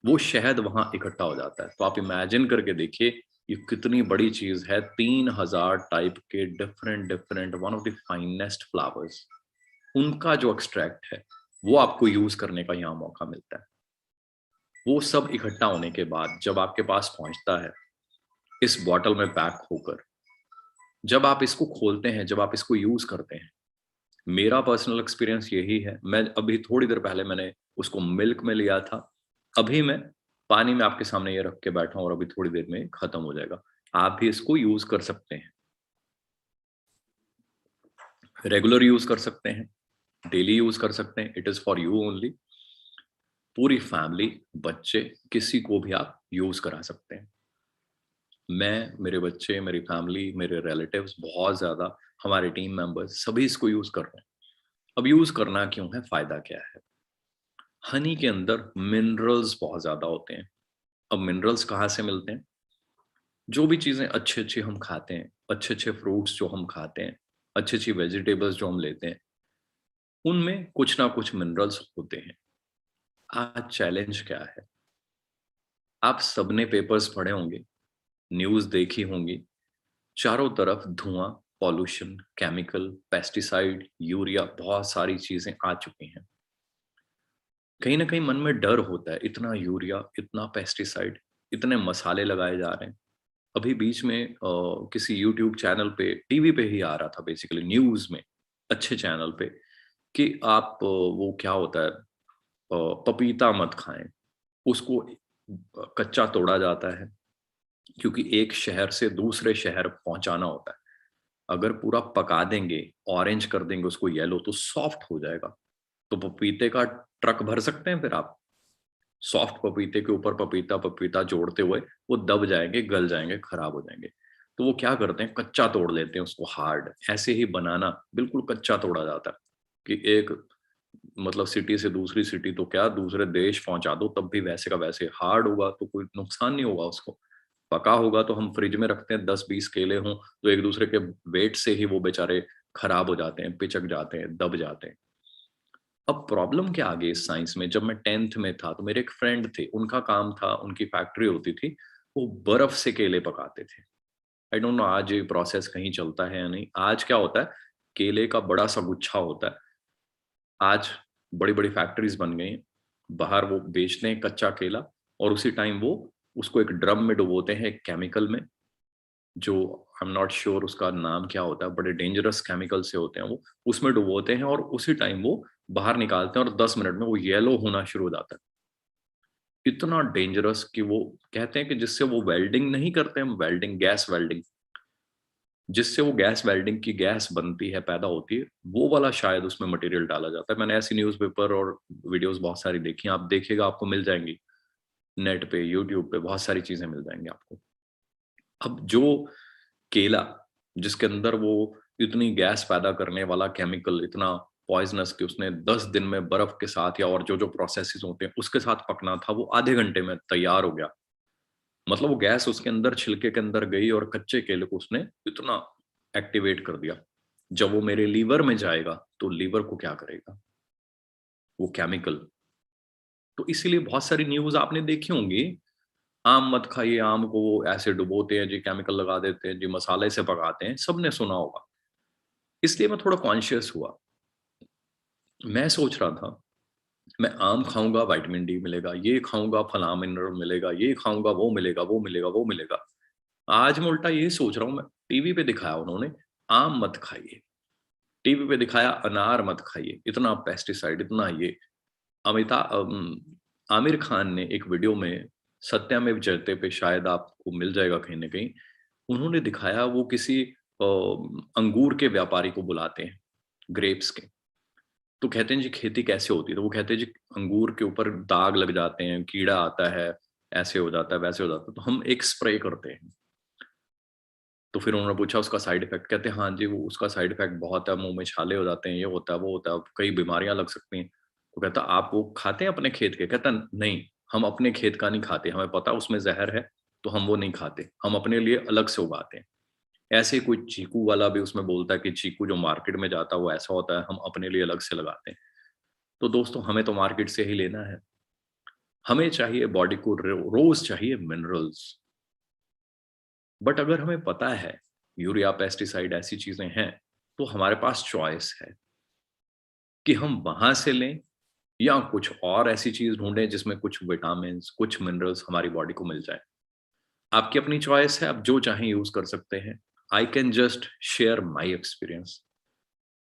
वो शहद वहां इकट्ठा हो जाता है। तो आप इमेजिन करके देखिए ये कितनी बड़ी चीज है। 3000 टाइप के different different one of the finest flowers, उनका जो एक्सट्रैक्ट है वो आपको यूज करने का यहाँ मौका मिलता है। वो सब इकट्ठा होने के बाद जब आपके पास पहुंचता है इस बॉटल में पैक होकर, जब आप इसको खोलते हैं, जब आप इसको यूज करते हैं, मेरा पर्सनल एक्सपीरियंस यही है। मैं अभी थोड़ी देर पहले मैंने उसको मिल्क में लिया था, अभी मैं पानी में आपके सामने ये रख के बैठा हूं और अभी थोड़ी देर में खत्म हो जाएगा। आप भी इसको यूज कर सकते हैं, रेगुलर यूज कर सकते हैं, डेली यूज कर सकते हैं। It is for you only. पूरी फैमिली, बच्चे, किसी को भी आप यूज करा सकते हैं। मैं, मेरे बच्चे, मेरी फैमिली, मेरे रिलेटिव्स, बहुत ज्यादा हमारे टीम मेंबर्स सभी इसको यूज कर रहे हैं। अब यूज करना क्यों है, फायदा क्या है? हनी के अंदर मिनरल्स बहुत ज्यादा होते हैं। अब मिनरल्स कहाँ से मिलते हैं? जो भी चीजें अच्छे अच्छे हम खाते हैं, अच्छे अच्छे फ्रूट्स जो हम खाते हैं, अच्छी अच्छी वेजिटेबल्स जो हम लेते हैं, उनमें कुछ ना कुछ मिनरल्स होते हैं। आज चैलेंज क्या है? आप सबने पेपर्स पढ़े होंगे, न्यूज देखी होंगी, चारों तरफ धुआं, पॉल्यूशन, केमिकल, पेस्टिसाइड, यूरिया, बहुत सारी चीजें आ चुकी हैं। कहीं ना कहीं मन में डर होता है, इतना यूरिया, इतना पेस्टिसाइड, इतने मसाले लगाए जा रहे हैं। अभी बीच में किसी यूट्यूब चैनल पे, टीवी पे ही आ रहा था, बेसिकली न्यूज में, अच्छे चैनल पे, कि आप वो क्या होता है, पपीता मत खाएं, उसको कच्चा तोड़ा जाता है क्योंकि एक शहर से दूसरे शहर पहुंचाना होता है। अगर पूरा पका देंगे, ऑरेंज कर देंगे उसको येलो, तो सॉफ्ट हो जाएगा। तो पपीते का ट्रक भर सकते हैं फिर आप, सॉफ्ट पपीते के ऊपर पपीता पपीता जोड़ते हुए वो दब जाएंगे, गल जाएंगे, खराब हो जाएंगे। तो वो क्या करते हैं, कच्चा तोड़ लेते हैं उसको हार्ड। ऐसे ही बनाना बिल्कुल कच्चा तोड़ा जाता है कि एक, मतलब सिटी से दूसरी सिटी तो क्या, दूसरे देश पहुंचा दो, तब भी वैसे का वैसे हार्ड होगा, तो कोई नुकसान नहीं होगा उसको। पका होगा तो हम फ्रिज में रखते हैं, 10-20 केले हों तो एक दूसरे के वेट से ही वो बेचारे खराब हो जाते हैं, पिचक जाते हैं, दब जाते हैं। अब प्रॉब्लम क्या आ गई इस साइंस में? जब मैं 10th में था तो मेरे एक फ्रेंड थे, उनका काम था, उनकी फैक्ट्री होती थी, वो बर्फ से केले पकाते थे। आई डोंट नो आज ये प्रोसेस कहीं चलता है या नहीं। आज क्या होता है, केले का बड़ा सा गुच्छा होता है, आज बड़ी बड़ी फैक्ट्रीज बन गई हैं, बाहर वो बेचते हैं कच्चा केला, और उसी टाइम वो उसको एक ड्रम में डुबोते हैं, एक केमिकल में, जो आई एम नॉट श्योर उसका नाम क्या होता है, बड़े डेंजरस केमिकल से होते हैं वो, उसमें डुबोते हैं और उसी टाइम वो बाहर निकालते हैं और 10 मिनट में वो येलो होना शुरू हो जाता है। इतना डेंजरस कि वो कहते हैं कि जिससे वो वेल्डिंग नहीं करते हैं, वेल्डिंग, गैस वेल्डिंग, जिससे वो गैस वेल्डिंग की गैस बनती है, पैदा होती है, वो वाला शायद उसमें मटेरियल डाला जाता है। मैंने ऐसी न्यूज़पेपर और वीडियोस बहुत सारी देखी हैं, आप देखिएगा, आपको मिल जाएंगी नेट पे, यूट्यूब पे, बहुत सारी चीजें मिल जाएंगी आपको। अब जो केला जिसके अंदर वो इतनी गैस पैदा करने वाला केमिकल, इतना पॉइजनस कि उसने 10 दिन में बर्फ के साथ या और जो जो प्रोसेसेस होते हैं उसके साथ पकना था, वो आधे घंटे में तैयार हो गया। मतलब वो गैस उसके अंदर, छिलके के अंदर गई और कच्चे केले को उसने इतना एक्टिवेट कर दिया। जब वो मेरे लीवर में जाएगा तो लीवर को क्या करेगा वो केमिकल? तो इसीलिए बहुत सारी न्यूज आपने देखी होंगी, आम मत खाइए, आम को वो ऐसे डुबोते हैं जी, केमिकल लगा देते हैं जी, मसाले से पकाते हैं, सबने सुना होगा। इसलिए मैं थोड़ा कॉन्शियस हुआ। मैं सोच रहा था मैं आम खाऊंगा विटामिन डी मिलेगा, ये खाऊंगा फला मिनरल मिलेगा, ये खाऊंगा वो मिलेगा, वो मिलेगा, वो मिलेगा। आज मैं उल्टा ये सोच रहा हूँ, मैं टीवी पे दिखाया उन्होंने आम मत खाइए, टीवी पे दिखाया अनार मत खाइए, इतना पेस्टिसाइड, इतना ये। आमिर खान ने एक वीडियो में सत्यमेव जयते पे शायद आपको मिल जाएगा कहीं ना कहीं। उन्होंने दिखाया, वो किसी अंगूर के व्यापारी को बुलाते हैं, ग्रेप्स के। तो कहते हैं जी खेती कैसे होती है, तो वो कहते हैं जी अंगूर के ऊपर दाग लग जाते हैं, कीड़ा आता है, ऐसे हो जाता है, वैसे हो जाता है, तो हम एक स्प्रे करते हैं। तो फिर उन्होंने पूछा उसका साइड इफेक्ट, कहते हैं हाँ जी वो उसका साइड इफेक्ट बहुत है, मुंह में छाले हो जाते हैं, ये होता है वो होता है, कई बीमारियां लग सकती हैं। तो कहता आप वो खाते हैं अपने खेत के? कहता नहीं, हम अपने खेत का नहीं खाते, हमें पता उसमें जहर है, तो हम वो नहीं खाते, हम अपने लिए अलग से उगाते हैं। ऐसे ही कोई चीकू वाला भी उसमें बोलता है कि चीकू जो मार्केट में जाता है वो ऐसा होता है, हम अपने लिए अलग से लगाते हैं। तो दोस्तों हमें तो मार्केट से ही लेना है, हमें चाहिए बॉडी को रोज चाहिए मिनरल्स। बट अगर हमें पता है यूरिया पेस्टिसाइड ऐसी चीजें हैं, तो हमारे पास चॉइस है कि हम वहां से लें या कुछ और ऐसी चीज ढूंढें जिसमें कुछ विटामिन, कुछ मिनरल्स हमारी बॉडी को मिल जाए। आपकी अपनी चॉइस है, आप जो चाहें यूज कर सकते हैं। I can just share my experience.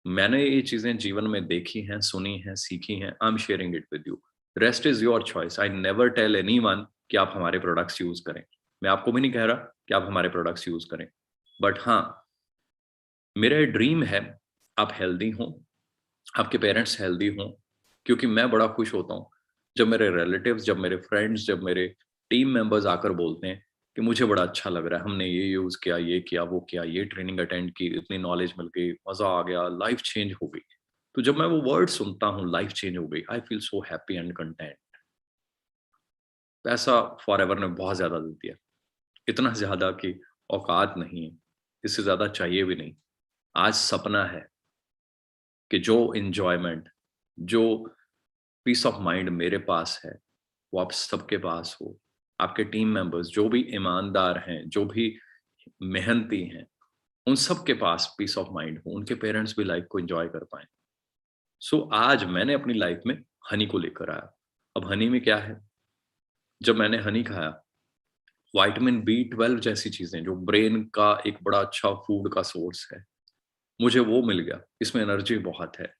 मैंने ये चीजें जीवन में देखी हैं, सुनी हैं, सीखी हैं। I am sharing it with you. Rest is your choice. I never tell anyone कि आप हमारे प्रोडक्ट्स यूज करें। मैं आपको भी नहीं कह रहा कि आप हमारे प्रोडक्ट्स यूज करें। बट हाँ, मेरा ड्रीम है आप हेल्दी हों, आपके पेरेंट्स हेल्दी हों, क्योंकि मैं बड़ा खुश होता हूँ जब मेरे रिलेटिव्स, जब मेरे फ्रेंड्स, जब मेरे टीम मेंबर्स आकर बोलते हैं कि मुझे बड़ा अच्छा लग रहा है, हमने ये यूज किया, ये किया, वो किया, ये ट्रेनिंग अटेंड की, इतनी नॉलेज मिल गई, मजा आ गया, लाइफ चेंज हो गई। तो जब मैं वो वर्ड सुनता हूँ, लाइफ चेंज हो गई, आई feel so happy and content. पैसा फॉर एवर ने बहुत ज्यादा दे दिया, इतना ज्यादा कि औकात नहीं है, इससे ज्यादा चाहिए भी नहीं। आज सपना है कि जो इंजॉयमेंट, जो पीस ऑफ माइंड मेरे पास है, वो आप सबके पास हो। आपके टीम मेंबर्स जो भी ईमानदार हैं, जो भी मेहनती हैं, उन सब के पास पीस ऑफ माइंड हो, उनके पेरेंट्स भी लाइफ को एंजॉय कर पाएं। सो आज मैंने अपनी लाइफ में हनी को लेकर आया। अब हनी में क्या है, जब मैंने हनी खाया, विटामिन B12 जैसी चीजें जो ब्रेन का एक बड़ा अच्छा फूड का सोर्स है, मुझे वो मिल गया। इसमें एनर्जी बहुत है।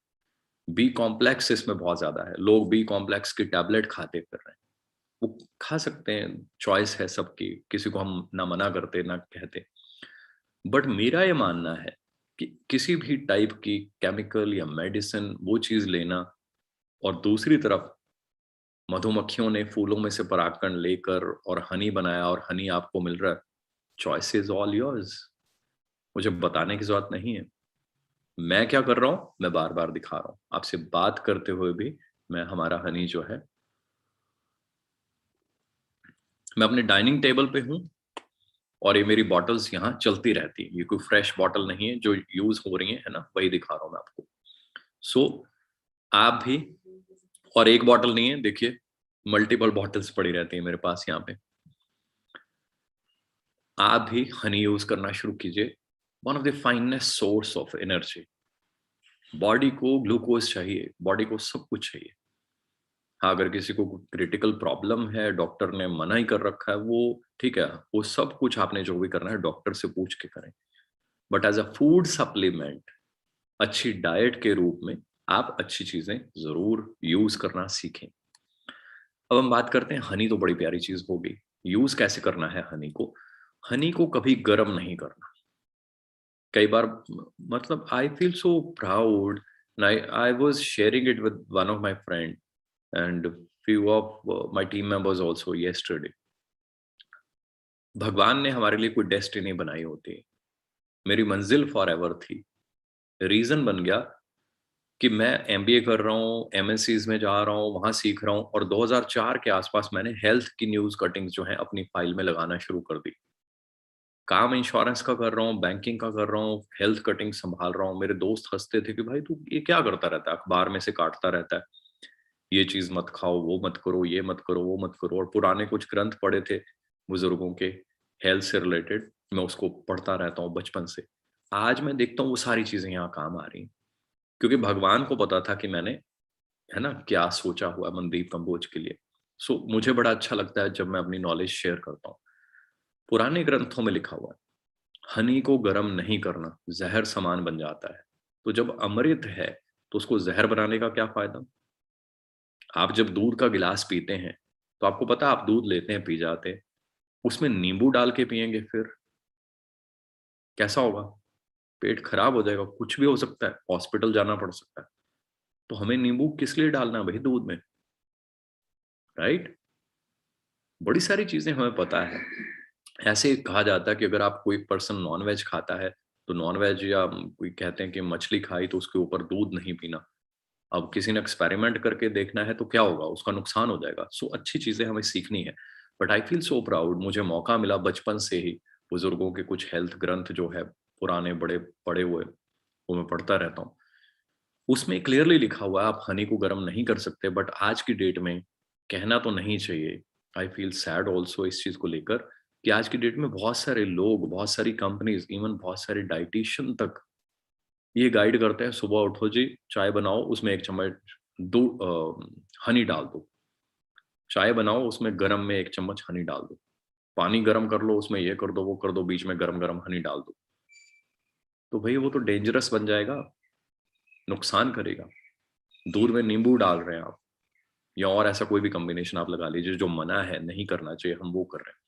बी कॉम्प्लेक्स इसमें बहुत ज्यादा है। लोग बी कॉम्प्लेक्स की टैबलेट खाते फिर रहे हैं, वो खा सकते हैं, चॉइस है सबकी, किसी को हम ना मना करते ना कहते। बट मेरा ये मानना है कि किसी भी टाइप की केमिकल या मेडिसिन वो चीज लेना, और दूसरी तरफ मधुमक्खियों ने फूलों में से परागकण लेकर और हनी बनाया और हनी आपको मिल रहा है, चॉइस इज ऑल योर्स। मुझे बताने की जरूरत नहीं है। मैं क्या कर रहा हूं, मैं बार बार दिखा रहा हूं आपसे बात करते हुए भी। मैं हमारा हनी जो है, मैं अपने डाइनिंग टेबल पे हूं और ये मेरी बॉटल्स यहाँ चलती रहती है। ये कोई फ्रेश बॉटल नहीं है जो यूज हो रही है ना, वही दिखा रहा हूं मैं आपको। सो आप भी, और एक बॉटल नहीं है, देखिए मल्टीपल बॉटल्स पड़ी रहती है मेरे पास यहाँ पे। आप भी हनी यूज करना शुरू कीजिए। One of the finest source of energy. Body को ग्लूकोज चाहिए, बॉडी को सब कुछ चाहिए। हाँ, अगर किसी को क्रिटिकल प्रॉब्लम है, डॉक्टर ने मना ही कर रखा है, वो ठीक है, वो सब कुछ आपने जो भी करना है डॉक्टर से पूछ के करें। But as a food supplement, अच्छी डाइट के रूप में आप अच्छी चीजें जरूर यूज करना सीखें। अब हम बात करते हैं, हनी तो बड़ी प्यारी चीज होगी, यूज कैसे करना है हनी को। हनी को कभी गर्म नहीं करना। कई बार मतलब आई feel so proud, I was sharing it with one of my friend and few of my team members also yesterday. भगवान ने हमारे लिए कोई डेस्टिनी बनाई होती है, मेरी मंजिल फॉर एवर थी। रीजन बन गया कि मैं MBA कर रहा हूँ, MNCs में जा रहा हूँ, वहां सीख रहा हूँ, और 2004 के आसपास मैंने हेल्थ की न्यूज कटिंग्स जो है अपनी फाइल में लगाना शुरू कर दी। काम इंश्योरेंस का कर रहा हूँ, बैंकिंग का कर रहा हूँ, हेल्थ कटिंग संभाल रहा हूँ। मेरे दोस्त हंसते थे कि भाई तू ये क्या करता रहता है, अखबार में से काटता रहता है, ये चीज मत खाओ, वो मत करो, ये मत करो, वो मत करो। और पुराने कुछ ग्रंथ पढ़े थे बुजुर्गों के हेल्थ से रिलेटेड, मैं उसको पढ़ता रहता हूँ बचपन से। आज मैं देखता हूँ वो सारी चीजें यहाँ काम आ रही हैं, क्योंकि भगवान को पता था कि मैंने, है ना, क्या सोचा हुआ मनदीप कंबोज के लिए। सो मुझे बड़ा अच्छा लगता है जब मैं अपनी नॉलेज शेयर करता हूँ। पुराने ग्रंथों में लिखा हुआ है, हनी को गर्म नहीं करना, जहर समान बन जाता है। तो जब अमृत है तो उसको जहर बनाने का क्या फायदा। आप जब दूध का गिलास पीते हैं, तो आपको पता है, आप दूध लेते हैं, पी जाते हैं, उसमें नींबू डाल के पिएंगे, फिर कैसा होगा? पेट खराब हो जाएगा, कुछ भी हो सकता है, हॉस्पिटल जाना पड़ सकता है। तो हमें नींबू किस लिए डालना है भाई दूध में, राइट? बड़ी सारी चीजें हमें पता है। ऐसे कहा जाता है कि अगर आप कोई पर्सन नॉन वेज खाता है तो नॉन वेज, या कोई कहते हैं कि मछली खाई तो उसके ऊपर दूध नहीं पीना। अब किसी ने एक्सपेरिमेंट करके देखना है तो क्या होगा, उसका नुकसान हो जाएगा। सो अच्छी चीजें हमें सीखनी है। But I feel so proud, मुझे मौका मिला बचपन से ही बुजुर्गों के कुछ हेल्थ ग्रंथ जो है पुराने बड़े पड़े हुए, वो मैं पढ़ता रहता हूँ। उसमें क्लियरली लिखा हुआ है आप हनी को गर्म नहीं कर सकते, बट आज की डेट में कहना तो नहीं चाहिए। आई फील सैड ऑल्सो इस चीज को लेकर कि आज की डेट में बहुत सारे लोग, बहुत सारी कंपनीज, इवन बहुत सारे डाइटिशियन तक ये गाइड करते हैं, सुबह उठो जी, चाय बनाओ, उसमें 1 चम्मच हनी डाल दो। चाय बनाओ, उसमें गरम में 1 चम्मच हनी डाल दो। पानी गरम कर लो, उसमें ये कर दो, वो कर दो, बीच में गरम गरम हनी डाल दो। तो भाई वो तो डेंजरस बन जाएगा, नुकसान करेगा। दूध में नींबू डाल रहे हैं आप, या और ऐसा कोई भी कॉम्बिनेशन आप लगा लीजिए जो मना है, नहीं करना चाहिए, हम वो कर रहे हैं।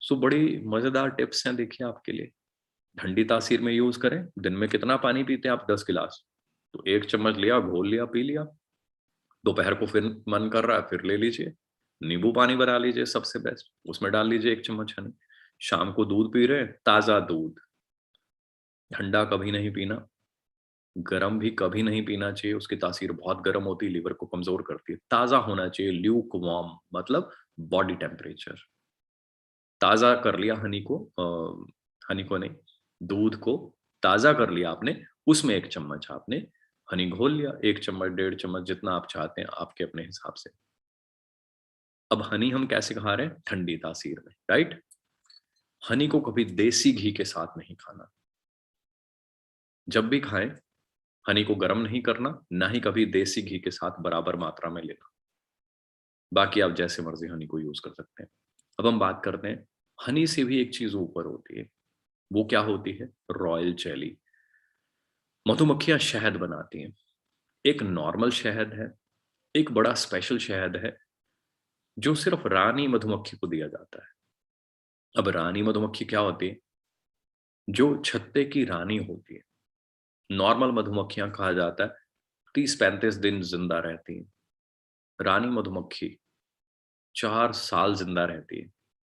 सो बड़ी मजेदार टिप्स हैं, देखिए आपके लिए। ठंडी तासीर में यूज करें। दिन में कितना पानी पीते हैं आप? 10 गिलास। तो 1 चम्मच लिया, घोल लिया, पी लिया। दोपहर को फिर मन कर रहा है, फिर ले लीजिए, नींबू पानी बना लीजिए, सबसे बेस्ट, उसमें डाल लीजिए 1 चम्मच हनी। शाम को दूध पी रहे हैं, ताजा दूध, ठंडा कभी नहीं पीना, गरम भी कभी नहीं पीना चाहिए, उसकी तासीर बहुत गर्म होती है, लीवर को कमजोर करती है। ताजा होना चाहिए, ल्यूक वार्म, मतलब बॉडी टेम्परेचर। ताजा कर लिया हनी को, हनी को नहीं, दूध को ताजा कर लिया आपने, उसमें 1 चम्मच आपने हनी घोल लिया, 1 चम्मच, 1.5 चम्मच, जितना आप चाहते हैं आपके अपने हिसाब से। अब हनी हम कैसे खा रहे हैं? ठंडी तासीर में, राइट? हनी को कभी देसी घी के साथ नहीं खाना। जब भी खाएं, हनी को गर्म नहीं करना, ना ही कभी देसी घी के साथ बराबर मात्रा में लेना। बाकी आप जैसे मर्जी हनी को यूज कर सकते हैं। अब हम बात करते हैं, हनी से भी एक चीज ऊपर होती है। वो क्या होती है? Royal jelly. मधुमक्खियां शहद बनाती हैं। एक नॉर्मल शहद है, एक बड़ा स्पेशल शहद है जो सिर्फ रानी मधुमक्खी को दिया जाता है। अब रानी मधुमक्खी क्या होती है? जो छत्ते की रानी होती है। नॉर्मल मधुमक्खियां कहा जाता है 30-35 दिन जिंदा रहती हैं। रानी मधुमक्खी 4 साल जिंदा रहती है।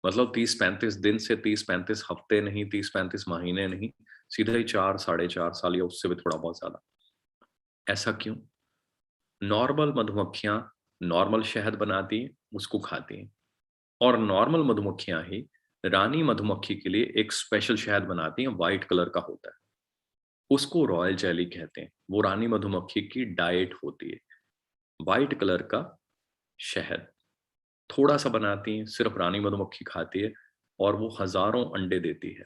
मतलब 30-35 दिन से 30-35 हफ्ते नहीं, 30-35 महीने नहीं, सीधा ही 4, 4.5 साल, या उससे भी थोड़ा बहुत ज्यादा। ऐसा क्यों? नॉर्मल मधुमक्खियां नॉर्मल शहद बनाती हैं, उसको खाती हैं, और नॉर्मल मधुमक्खियां ही रानी मधुमक्खी के लिए एक स्पेशल शहद बनाती हैं, व्हाइट कलर का होता है, उसको रॉयल जेली कहते हैं। वो रानी मधुमक्खी की डाइट होती है, व्हाइट कलर का शहद। थोड़ा सा बनाती हैं, सिर्फ रानी मधुमक्खी खाती है, और वो हजारों अंडे देती है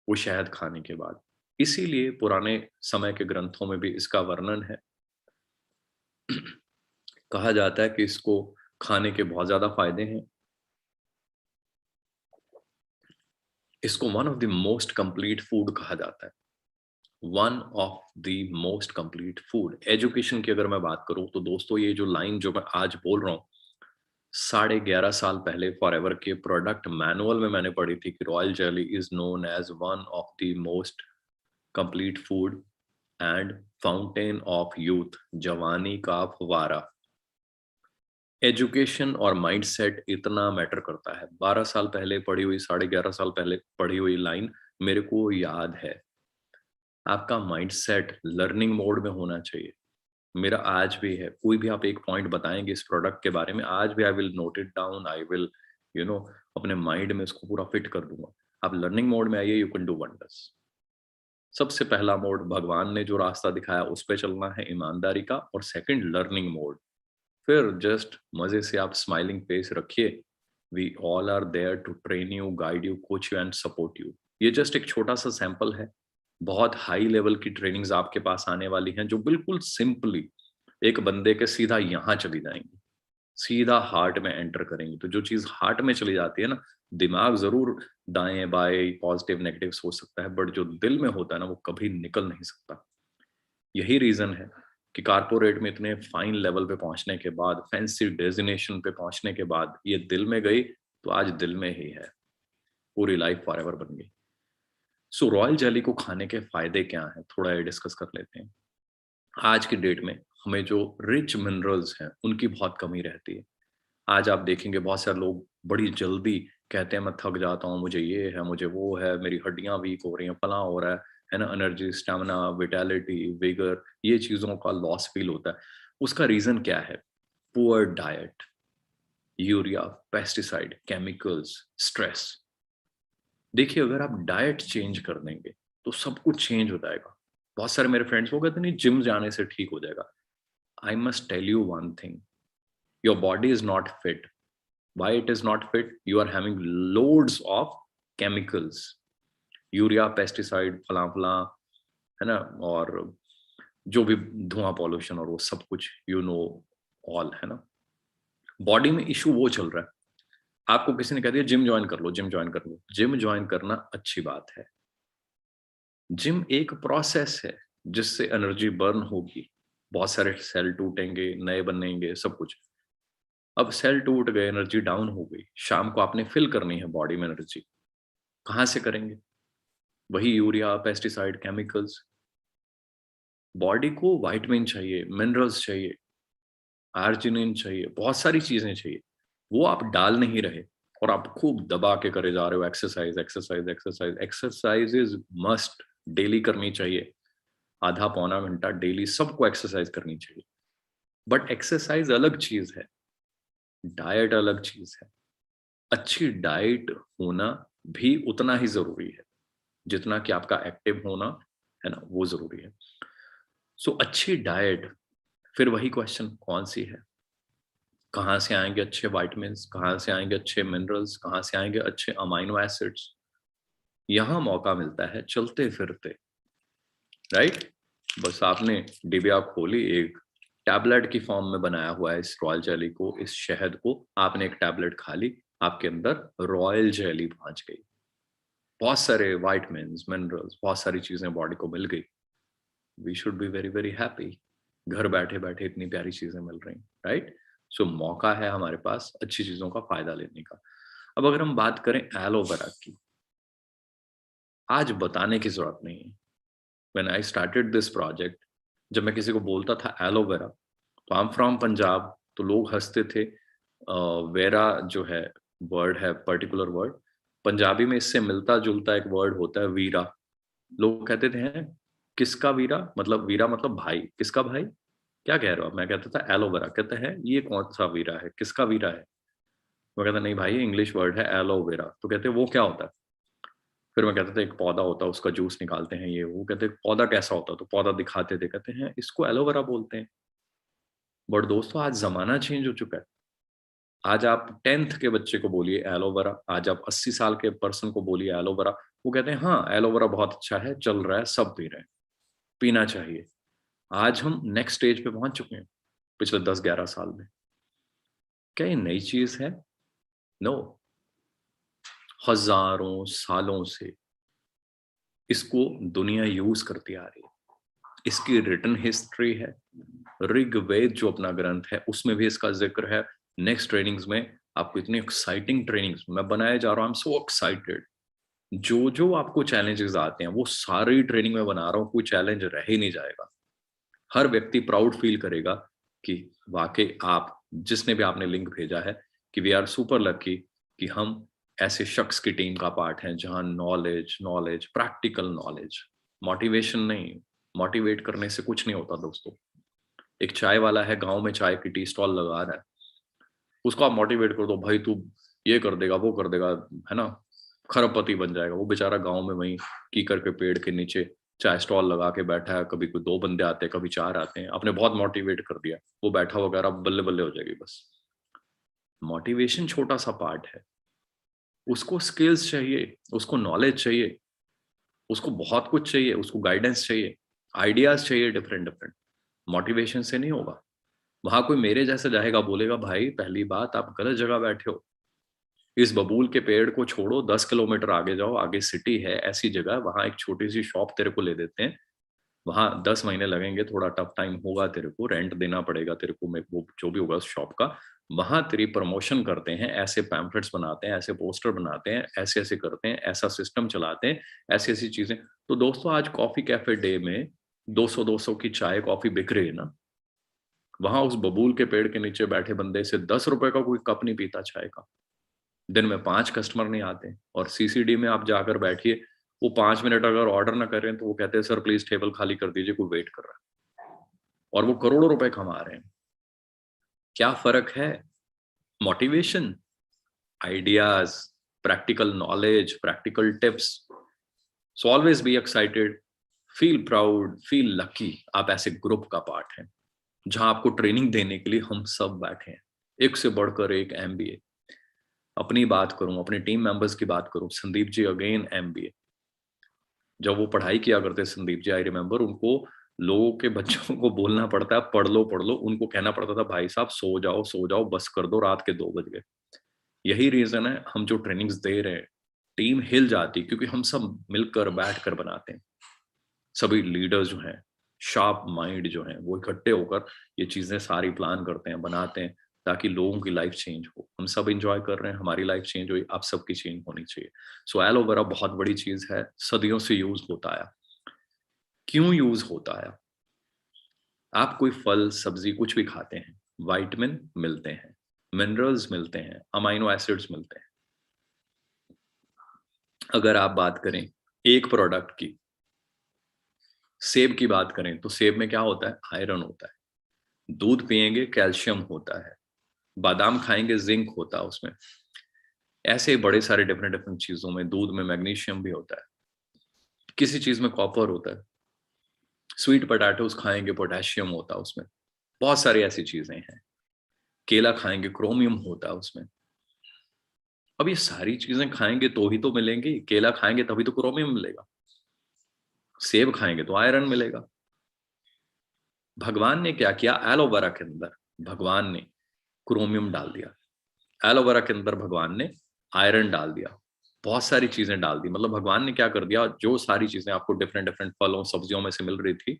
वो शहद खाने के बाद। इसीलिए पुराने समय के ग्रंथों में भी इसका वर्णन है। कहा जाता है कि इसको खाने के बहुत ज्यादा फायदे हैं। इसको one of the most complete food कहा जाता है। One of the most complete food. Education की अगर मैं बात करूं तो दोस्तों, ये जो लाइन जो मैं आज बोल रहा हूं, 11.5 साल पहले फॉरएवर के प्रोडक्ट मैनुअल में मैंने पढ़ी थी कि royal jelly is known as one of the most complete food and fountain of youth, जवानी का फवारा। एजुकेशन और माइंडसेट इतना मैटर करता है। 12 साल पहले पढ़ी हुई, 11.5 साल पहले पढ़ी हुई लाइन मेरे को याद है। आपका माइंडसेट लर्निंग मोड में होना चाहिए। मेरा आज भी है। कोई भी आप एक पॉइंट बताएंगे इस प्रोडक्ट के बारे में, आज भी I will note it down, I will you know अपने माइंड में इसको पूरा फिट कर दूंगा। आप लर्निंग मोड में आइए, यू कैन डू वंडर्स। सबसे पहला मोड भगवान ने जो रास्ता दिखाया उस पे चलना है, ईमानदारी का। और सेकंड लर्निंग मोड। फिर जस्ट मजे से आप स्माइलिंग फेस रखिए। We all are there to train you, guide you, coach you and support you. ये जस्ट एक छोटा सा सैंपल है। बहुत हाई लेवल की ट्रेनिंग्स आपके पास आने वाली हैं जो बिल्कुल सिंपली एक बंदे के सीधा यहाँ चली जाएंगी, सीधा हार्ट में एंटर करेंगी। तो जो चीज हार्ट में चली जाती है ना, दिमाग जरूर दाएं बाएं पॉजिटिव नेगेटिव हो सकता है, बट जो दिल में होता है ना, वो कभी निकल नहीं सकता। यही रीजन है कि कारपोरेट में इतने फाइन लेवल पे पहुंचने के बाद, फैंसी डेजिग्नेशन पे पहुंचने के बाद ये दिल में गई तो आज दिल में ही है, पूरी लाइफ फॉरएवर बन गई। सो रॉयल जेली को खाने के फायदे क्या हैं, थोड़ा ये डिस्कस कर लेते हैं। आज की डेट में हमें जो रिच मिनरल्स हैं उनकी बहुत कमी रहती है। आज आप देखेंगे बहुत सारे लोग बड़ी जल्दी कहते हैं मैं थक जाता हूँ, मुझे ये है, मुझे वो है, मेरी हड्डियां वीक हो रही हैं, फलां हो रहा है ना, एनर्जी, स्टेमिना, विटालिटी, विगर, ये चीजों का लॉस फील होता है। उसका रीजन क्या है? Poor diet, urea, pesticide, chemicals, stress. देखिए अगर आप डाइट चेंज कर देंगे तो सब कुछ चेंज हो जाएगा। बहुत सारे मेरे फ्रेंड्स वो कहते नहीं जिम जाने से ठीक हो जाएगा। I must tell you one thing, your body is not fit. Why it is not fit? You are having loads of chemicals, urea, pesticide, फला फला, है ना, और जो भी धुआं, पॉल्यूशन और वो सब कुछ, यू नो ऑल, है ना। बॉडी में इशू वो चल रहा है। आपको किसी ने कह दिया जिम ज्वाइन कर लो, जिम ज्वाइन कर लो। जिम ज्वाइन करना अच्छी बात है। जिम एक प्रोसेस है जिससे एनर्जी बर्न होगी, बहुत सारे सेल टूटेंगे, नए बनेंगे, सब कुछ। अब सेल टूट गए, एनर्जी डाउन हो गई, शाम को आपने फिल करनी है बॉडी में एनर्जी, कहां से करेंगे? वही यूरिया, पेस्टिसाइड, केमिकल्स। बॉडी को विटामिन चाहिए, मिनरल्स चाहिए, आर्जिनिन चाहिए, बहुत सारी चीजें चाहिए, वो आप डाल नहीं रहे और आप खूब दबा के करे जा रहे हो exercise exercise exercise. Exercise is must, daily करनी चाहिए, आधा पौना घंटा डेली सबको एक्सरसाइज करनी चाहिए। बट एक्सरसाइज अलग चीज है, डाइट अलग चीज है। अच्छी डाइट होना भी उतना ही जरूरी है जितना कि आपका एक्टिव होना, है ना, वो जरूरी है। सो अच्छी डाइट, फिर वही क्वेश्चन कौन सी है? कहाँ से आएंगे अच्छे विटामिन्स, कहाँ से आएंगे अच्छे मिनरल्स, कहाँ से आएंगे अच्छे अमाइनो एसिड्स? यहाँ मौका मिलता है चलते फिरते, राइट। बस आपने डिबिया खोली, एक टैबलेट की फॉर्म में बनाया हुआ है इस रॉयल जेली को, इस शहद को, आपने एक टैबलेट खा ली, आपके अंदर रॉयल जेली पहुंच गई। बहुत सारे विटामिन्स, मिनरल्स, बहुत सारी चीजें बॉडी को मिल गई। We should be very very happy. घर बैठे बैठे इतनी प्यारी चीजें मिल रही, राइट। सो मौका है हमारे पास अच्छी चीजों का फायदा लेने का। अब अगर हम बात करें एलोवेरा की, आज बताने की जरूरत नहीं है। When I started this project, जब मैं किसी को बोलता था एलोवेरा, तो आई एम फ्रॉम पंजाब, तो लोग हंसते थे। वेरा जो है वर्ड है, पर्टिकुलर वर्ड, पंजाबी में इससे मिलता जुलता एक वर्ड होता है वीरा। लोग कहते थे हैं किसका वीरा, मतलब वीरा मतलब भाई, किसका भाई, क्या कह रहे हो आप? मैं कहता था एलोवेरा। कहते हैं ये कौन सा वीरा है, किसका वीरा है? मैं कहता नहीं भाई, इंग्लिश वर्ड है एलोवेरा। तो कहते वो क्या होता है? फिर मैं कहता था एक पौधा होता है, उसका जूस निकालते हैं ये वो। कहते पौधा कैसा होता है? तो पौधा दिखाते थे, कहते हैं इसको एलोवेरा बोलते हैं। बट दोस्तों आज जमाना चेंज हो चुका है। आज आप 10th के बच्चे को बोलिए एलोवेरा, आज आप 80 साल के पर्सन को बोलिए एलोवेरा, वो कहते हैं हाँ एलोवेरा बहुत अच्छा है, चल रहा है, सब पी रहे हैं, पीना चाहिए। आज हम नेक्स्ट स्टेज पे पहुंच चुके हैं पिछले 10-11 साल में। क्या ये नई चीज है? नो, हजारों सालों से इसको दुनिया यूज करती आ रही है। इसकी रिटन हिस्ट्री है, ऋग्वेद जो अपना ग्रंथ है उसमें भी इसका जिक्र है। नेक्स्ट ट्रेनिंग्स में आपको इतनी एक्साइटिंग ट्रेनिंग्स मैं बनाए जा रहा हूँ, आई एम सो एक्साइटेड। जो जो आपको चैलेंजेस आते हैं वो सारी ट्रेनिंग में बना रहा हूँ, कोई चैलेंज रह ही नहीं जाएगा। हर व्यक्ति प्राउड फील करेगा कि वाकई आप, जिसने भी आपने लिंक भेजा है, कि वी आर सुपर लकी कि हम ऐसे शख्स की टीम का पार्ट हैं जहां knowledge knowledge practical knowledge, motivation नहीं। मोटिवेट करने से कुछ नहीं होता दोस्तों। एक चाय वाला है गांव में, चाय की टी स्टॉल लगा रहा है, उसको आप मोटिवेट कर दो, भाई तू ये कर देगा वो कर देगा, है ना, खरबपति बन जाएगा। वो बेचारा गांव में वहीं कीकर के पेड़ के नीचे चाय स्टॉल लगा के बैठा है, कभी कोई 2 बंदे आते हैं, कभी 4 आते हैं, आपने बहुत मोटिवेट कर दिया, वो बैठा वगैरह बल्ले बल्ले हो जाएगी। बस मोटिवेशन छोटा सा पार्ट है, उसको स्किल्स चाहिए, उसको नॉलेज चाहिए, उसको बहुत कुछ चाहिए, उसको गाइडेंस चाहिए, आइडियाज चाहिए डिफरेंट डिफरेंट। मोटिवेशन से नहीं होगा। वहां कोई मेरे जैसा जाएगा, बोलेगा भाई पहली बात आप गलत जगह बैठे हो, इस बबूल के पेड़ को छोड़ो, 10 किलोमीटर आगे जाओ, आगे सिटी है, ऐसी जगह, वहां एक छोटी सी शॉप तेरे को ले देते हैं, वहां 10 महीने लगेंगे, थोड़ा टफ टाइम होगा, तेरे को रेंट देना पड़ेगा, तेरे को वो जो भी होगा उस शॉप का। वहां तेरी प्रमोशन करते हैं, ऐसे पैम्फलेट्स बनाते हैं, ऐसे पोस्टर बनाते हैं, ऐसे ऐसे करते हैं, ऐसा सिस्टम चलाते हैं, ऐसी ऐसी चीजें। तो दोस्तों आज कॉफी कैफे डे में 200 की चाय कॉफी बिक रही है ना, वहां उस बबूल के पेड़ के नीचे बैठे बंदे से 10 रुपए का कोई कप नहीं पीता चाय का। दिन में 5 कस्टमर नहीं आते, और सीसीडी में आप जाकर बैठिए, वो 5 मिनट अगर ऑर्डर ना करें तो वो कहते हैं सर प्लीज टेबल खाली कर दीजिए, कोई वेट कर रहा है, और वो करोड़ों रुपए कमा रहे हैं। क्या फर्क है? Motivation, ideas, practical knowledge, practical tips. So always be excited, feel proud, feel lucky, आप ऐसे ग्रुप का पार्ट हैं जहां आपको ट्रेनिंग देने के लिए हम सब बैठे हैं। एक से बढ़कर एक एमबीए। अपनी बात करूं, अपने टीम मेंबर्स की बात करूं, संदीप जी अगेन एमबीए। जब वो पढ़ाई किया करते संदीप जी, आई रिमेम्बर, उनको लोगों के बच्चों को बोलना पड़ता है पढ़ लो पढ़ लो, उनको कहना पड़ता था भाई साहब सो जाओ बस कर दो, रात के 2 बज गए। यही रीजन है हम जो ट्रेनिंग्स दे रहे हैं, टीम हिल जाती क्योंकि हम सब मिलकर बैठ कर बनाते हैं। सभी लीडर्स जो हैं, शार्प माइंड जो हैं, वो इकट्ठे होकर ये चीजें सारी प्लान करते हैं, बनाते हैं, ताकि लोगों की लाइफ चेंज हो। हम सब इंजॉय कर रहे हैं, हमारी लाइफ चेंज हुई, आप सबकी चेंज होनी चाहिए। सो एलोवेरा बहुत बड़ी चीज है, सदियों से यूज होता है। क्यों यूज होता है? आप कोई फल सब्जी कुछ भी खाते हैं, विटामिन मिलते हैं, मिनरल्स मिलते हैं, अमाइनो एसिड्स मिलते हैं। अगर आप बात करें एक प्रोडक्ट की, सेब की बात करें, तो सेब में क्या होता है? आयरन होता है। दूध पिएंगे, कैल्शियम होता है। बादाम खाएंगे, जिंक होता है उसमें। ऐसे बड़े सारे डिफरेंट डिफरेंट चीजों में, दूध में मैग्नीशियम भी होता है, किसी चीज में कॉपर होता है, स्वीट पोटैटोज खाएंगे, पोटेशियम होता है उसमें। बहुत सारी ऐसी चीजें हैं। केला खाएंगे, क्रोमियम होता है उसमें। अब ये सारी चीजें खाएंगे तो ही तो मिलेंगी। केला खाएंगे तभी तो क्रोमियम मिलेगा, सेब खाएंगे तो आयरन मिलेगा। भगवान ने क्या किया? एलोवेरा के अंदर भगवान ने क्रोमियम डाल दिया, एलोवेरा के अंदर भगवान ने आयरन डाल दिया, बहुत सारी चीजें डाल दी। मतलब भगवान ने क्या कर दिया, जो सारी चीजें आपको डिफरेंट डिफरेंट फलों सब्जियों में से मिल रही थी,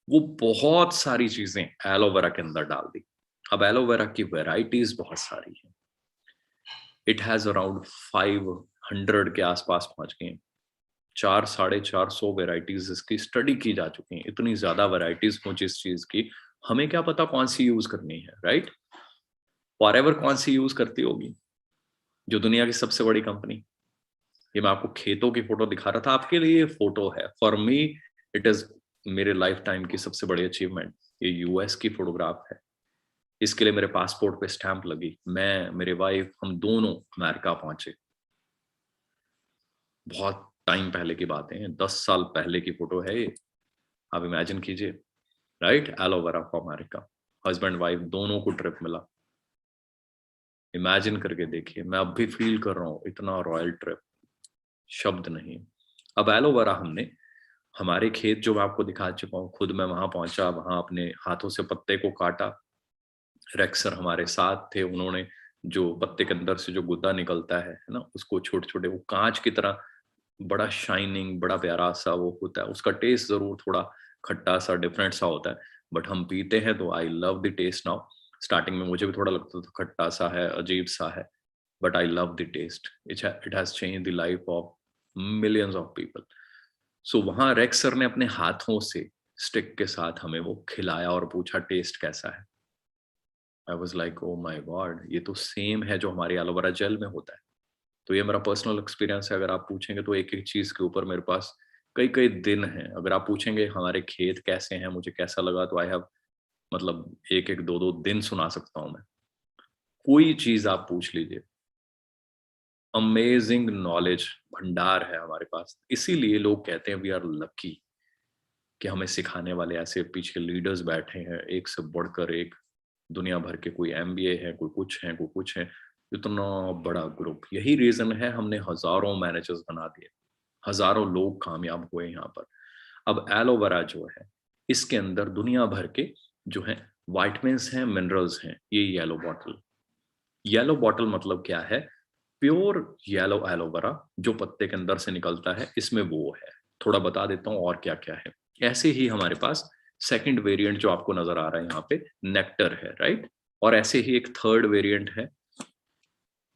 वो बहुत सारी चीजें एलोवेरा के अंदर डाल दी। अब एलोवेरा की वेराइटीज बहुत सारी हैं। इट हैज अराउंड 500 के आसपास पहुंच गए। 400-450 वेराइटीज इसकी स्टडी की जा चुकी हैं। इतनी ज्यादा वेराइटीज हो जिस चीज की, हमें क्या पता कौन सी यूज करनी है, राइट? फॉरएवर कौन सी यूज करती होगी, जो दुनिया की सबसे बड़ी कंपनी। ये मैं आपको खेतों की फोटो दिखा रहा था, आपके लिए ये फोटो है। फॉर मी इट इज मेरे लाइफ टाइम की सबसे बड़ी अचीवमेंट। ये यूएस की फोटोग्राफ है। इसके लिए मेरे पासपोर्ट पे स्टैंप लगी। मैं, मेरे वाइफ, हम दोनों अमेरिका पहुंचे। बहुत टाइम पहले की बातें हैं, 10 साल पहले की फोटो है ये। आप इमेजिन कीजिए, right? Aloe vera for America, husband wife दोनों को ट्रिप मिला। इमेजिन करके देखिए, मैं अब भी फील कर रहा हूँ इतना रॉयल ट्रिप, शब्द नहीं। अब एलोवेरा हमने हमारे खेत, जो मैं आपको दिखा चुका हूँ, खुद मैं वहां पहुंचा, वहां अपने हाथों से पत्ते को काटा। रेक्सर हमारे साथ थे, उन्होंने जो पत्ते के अंदर से जो गुद्दा निकलता है ना, उसको छोटे छोटे, वो कांच की तरह बड़ा शाइनिंग, बड़ा प्यारा सा वो होता है। उसका टेस्ट जरूर थोड़ा खट्टा सा, डिफरेंट सा होता है, बट हम पीते हैं तो I love the taste now. Starting में मुझे भी थोड़ा लगता था खट्टा सा है, अजीब सा है, but I love the taste. It has change the life of millions of people. So वहां रेक्स सर ने अपने हाथों से स्टिक के साथ हमें वो खिलाया और पूछा टेस्ट कैसा है। I was like oh my God, ये तो सेम है जो हमारे एलोवेरा जेल में होता है। तो ये मेरा पर्सनल एक्सपीरियंस है। अगर आप पूछेंगे तो एक एक चीज के ऊपर मेरे पास कई कई दिन हैं। अगर आप पूछेंगे हमारे खेत कैसे हैं, मुझे कैसा लगा, तो आई हैव, मतलब एक एक दो दो दिन सुना सकता हूँ मैं। कोई चीज आप पूछ लीजिए, अमेजिंग नॉलेज भंडार है हमारे पास। इसीलिए लोग कहते हैं वी आर लकी कि हमें सिखाने वाले ऐसे पीछे लीडर्स बैठे हैं, एक से बढ़कर एक। दुनिया भर के, कोई एमबीए है, कोई कुछ है, कोई कुछ है। इतना बड़ा ग्रुप, यही रीजन है हमने हजारों मैनेजर्स बना दिए, हजारों लोग कामयाब हुए यहाँ पर। अब एलोवेरा जो है, इसके अंदर दुनिया भर के जो है वाइटमिन्स हैं, मिनरल्स हैं। ये येलो बॉटल मतलब क्या है? प्योर येलो एलोवेरा जो पत्ते के अंदर से निकलता है, इसमें वो है। थोड़ा बता देता हूँ और क्या क्या है। ऐसे ही हमारे पास सेकंड वेरिएंट जो आपको नजर आ रहा है यहाँ पे नेक्टर है, राइट। और ऐसे ही एक थर्ड वेरिएंट है,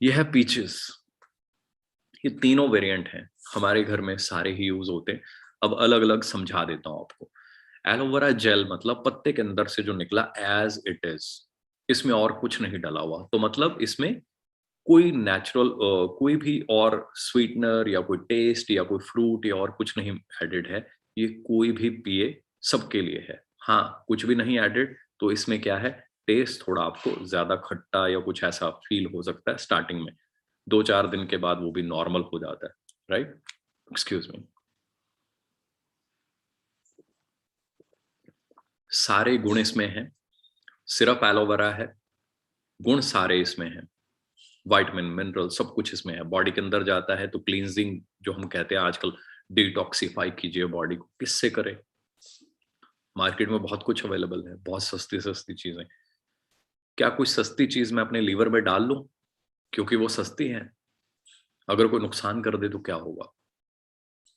यह है पीचेस। ये तीनों वेरिएंट हैं, हमारे घर में सारे ही यूज होते हैं। अब अलग अलग समझा देता हूं आपको। एलोवेरा जेल मतलब पत्ते के अंदर से जो निकला एज इट इज, इसमें और कुछ नहीं डला हुआ, तो मतलब इसमें कोई नेचुरल कोई भी और स्वीटनर या कोई टेस्ट या कोई फ्रूट या और कुछ नहीं एडेड है। ये कोई भी पिए सबके लिए है। हाँ, कुछ भी नहीं एडेड तो इसमें क्या है, टेस्ट थोड़ा आपको ज्यादा खट्टा या कुछ ऐसा फील हो सकता है स्टार्टिंग में, 2-4 दिन के बाद वो भी नॉर्मल हो जाता है, राइट। Excuse me. सारे गुण इसमें हैं, सिर्फ एलोवेरा है, गुण सारे इसमें हैं, विटामिन मिनरल सब कुछ इसमें है। बॉडी के अंदर जाता है तो क्लींजिंग जो हम कहते हैं आजकल, डिटॉक्सिफाई कीजिए बॉडी को, किससे करें। मार्केट में बहुत कुछ अवेलेबल है, बहुत सस्ती सस्ती चीजें। क्या कुछ सस्ती चीज मैं अपने लीवर में डाल लूं क्योंकि वो सस्ती है, अगर कोई नुकसान कर दे तो क्या होगा।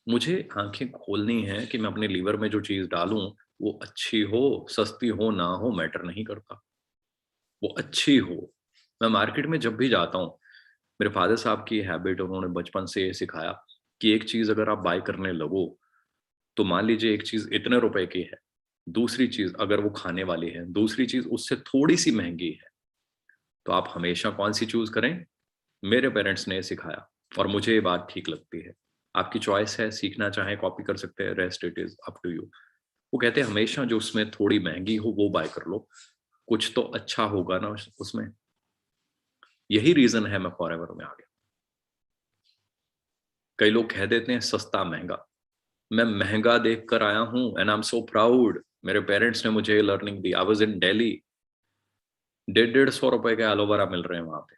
मुझे आंखें खोलनी है कि मैं अपने लीवर में जो चीज डालूं वो अच्छी हो, सस्ती हो ना हो मैटर नहीं करता, वो अच्छी हो। मैं मार्केट में जब भी जाता हूँ, मेरे फादर साहब की हैबिट, उन्होंने बचपन से ये सिखाया कि एक चीज अगर आप बाय करने लगो तो मान लीजिए एक चीज इतने रुपए की है, दूसरी चीज अगर वो खाने वाली है, दूसरी चीज उससे थोड़ी सी महंगी है, तो आप हमेशा कौन सी चूज करें। मेरे पेरेंट्स ने सिखाया और मुझे ये बात ठीक लगती है। आपकी चॉइस है, सीखना चाहे कॉपी कर सकते हैं, rest it is up to you. वो कहते हैं हमेशा जो उसमें थोड़ी महंगी हो वो बाय कर लो, कुछ तो अच्छा होगा ना उसमें। यही रीजन है मैं फॉरएवर में आ गया। कई लोग कह देते हैं सस्ता महंगा, मैं महंगा देख कर आया हूं and I am so proud. मेरे पेरेंट्स ने मुझे learning the. I was in Delhi, 150-150 रुपए का एलोवेरा मिल रहे हैं वहां पे,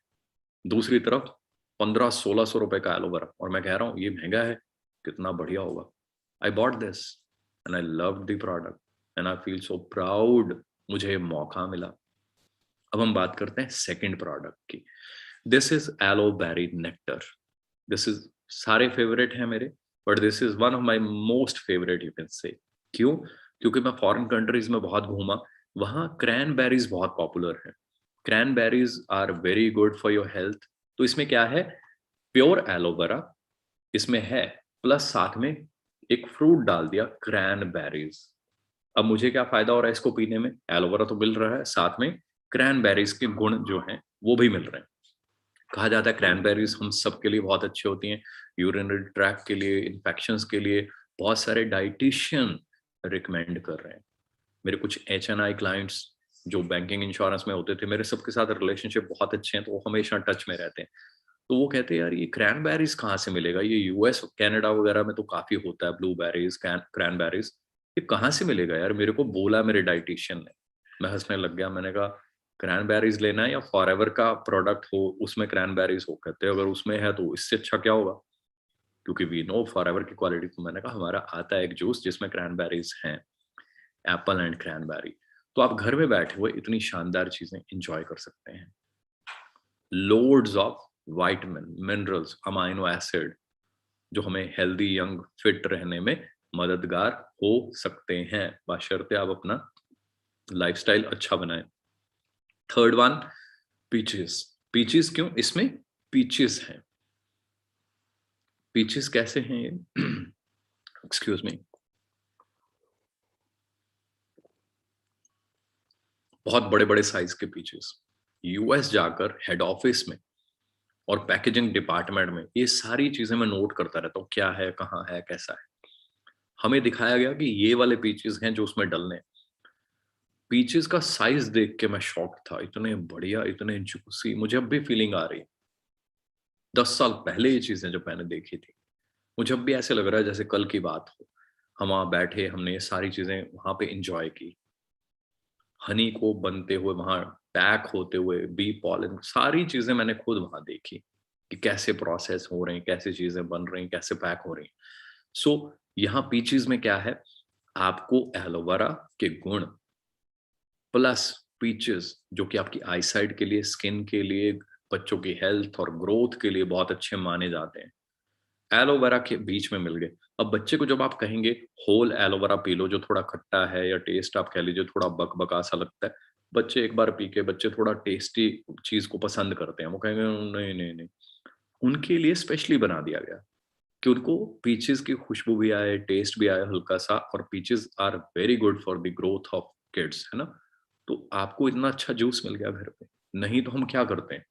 दूसरी तरफ 1500-1600 रुपए का एलोवेरा, और मैं कह रहा हूँ ये महंगा है, कितना बढ़िया होगा। I bought this and I love the product and I feel so proud, मुझे ये मौका मिला। अब हम बात करते हैं सेकंड प्रोडक्ट की। This is aloe berry nectar. This is, सारे फेवरेट हैं मेरे, but this is one of my most favourite you can say. क्यों? क्योंकि मैं फॉरेन कंट्रीज में बहुत घूमा, वहां क्रैनबेरीज बहुत पॉपुलर है। Cranberries are very good for your health. तो इसमें क्या है, प्योर एलोवेरा इसमें है, प्लस साथ में एक फ्रूट डाल दिया, क्रैनबेरीज। अब मुझे क्या फायदा हो रहा है इसको पीने में, एलोवेरा तो मिल रहा है, साथ में क्रैनबेरीज के गुण जो हैं वो भी मिल रहे हैं। कहा जाता है क्रैनबेरीज हम सब के लिए बहुत अच्छी होती हैं, यूरिनरी ट्रैक्ट के लिए, इन्फेक्शंस के लिए। बहुत सारे डाइटिशियन रिकमेंड कर रहे हैं। मेरे कुछ HNI क्लाइंट्स जो बैंकिंग इंश्योरेंस में होते थे, मेरे सबके साथ रिलेशनशिप बहुत अच्छे हैं, तो वो हमेशा टच में रहते हैं। तो वो कहते हैं यार ये क्रैनबेरीज कहाँ से मिलेगा, ये US कनाडा वगैरह में तो काफी होता है, ब्लूबेरीज क्रैनबेरीज, ये कहाँ से मिलेगा यार, मेरे को बोला मेरे डाइटिशियन ने। मैं हंसने लग गया, मैंने कहा क्रैनबेरीज लेना है या फॉरएवर का प्रोडक्ट हो उसमें क्रैनबेरीज हो, कहते हैं अगर उसमें है तो इससे अच्छा क्या होगा, क्योंकि वी नो फॉरएवर की क्वालिटी। तो मैंने कहा हमारा आता है एक जूस जिसमें क्रैनबेरीज हैं, एप्पल एंड क्रैनबेरी। तो आप घर में बैठे हुए इतनी शानदार चीजें इंजॉय कर सकते हैं। Loads of vitamin minerals amino acid जो हमें हेल्दी यंग फिट रहने में मददगार हो सकते हैं, बशर्ते आप अपना लाइफस्टाइल अच्छा बनाएं। Third one, peaches. पीचेस क्यों, इसमें पीचेस हैं। पीचेस कैसे हैं ये? Excuse me. बहुत बड़े बड़े साइज के पीचेस, US जाकर हेड ऑफिस में और पैकेजिंग डिपार्टमेंट में ये सारी चीजें मैं नोट करता रहता हूँ, क्या है, कहाँ है, कैसा है। हमें दिखाया गया कि ये वाले पीचेस हैं जो उसमें डलने। पीचेस का साइज देख के मैं शॉक्ड था, इतने बढ़िया, इतने जूसी, मुझे अब भी फीलिंग आ रही है। 10 साल पहले ये चीजें जब मैंने देखी थी, मुझे अब भी ऐसे लग रहा है जैसे कल की बात हो। हम वहां बैठे, हमने ये सारी चीजें वहां पे इंजॉय की, हनी को बनते हुए, वहां पैक होते हुए, बी पॉलन, सारी चीजें मैंने खुद वहां देखी कि कैसे प्रोसेस हो रहे हैं, कैसे चीजें बन रही हैं, कैसे पैक हो रही हैं। सो यहाँ पीचीज में क्या है, आपको एलोवेरा के गुण प्लस पीचेस जो कि आपकी आईसाइट के लिए, स्किन के लिए, बच्चों की हेल्थ और ग्रोथ के लिए बहुत अच्छे माने जाते हैं, एलोवेरा के बीच में मिल गए। अब बच्चे को जब आप कहेंगे होल एलोवेरा पी लो जो थोड़ा खट्टा है, या टेस्ट आप कह लीजिए थोड़ा बकबका सा लगता है, बच्चे एक बार पी के बच्चे थोड़ा टेस्टी चीज को पसंद करते हैं, वो कहेंगे नहीं नहीं नहीं। उनके लिए स्पेशली बना दिया गया कि उनको पीचेस की खुशबू भी आए, टेस्ट भी आए हल्का सा, और peaches are very good for the growth of kids, है ना। तो आपको इतना अच्छा जूस मिल गया घर पे। नहीं तो हम क्या करते हैं,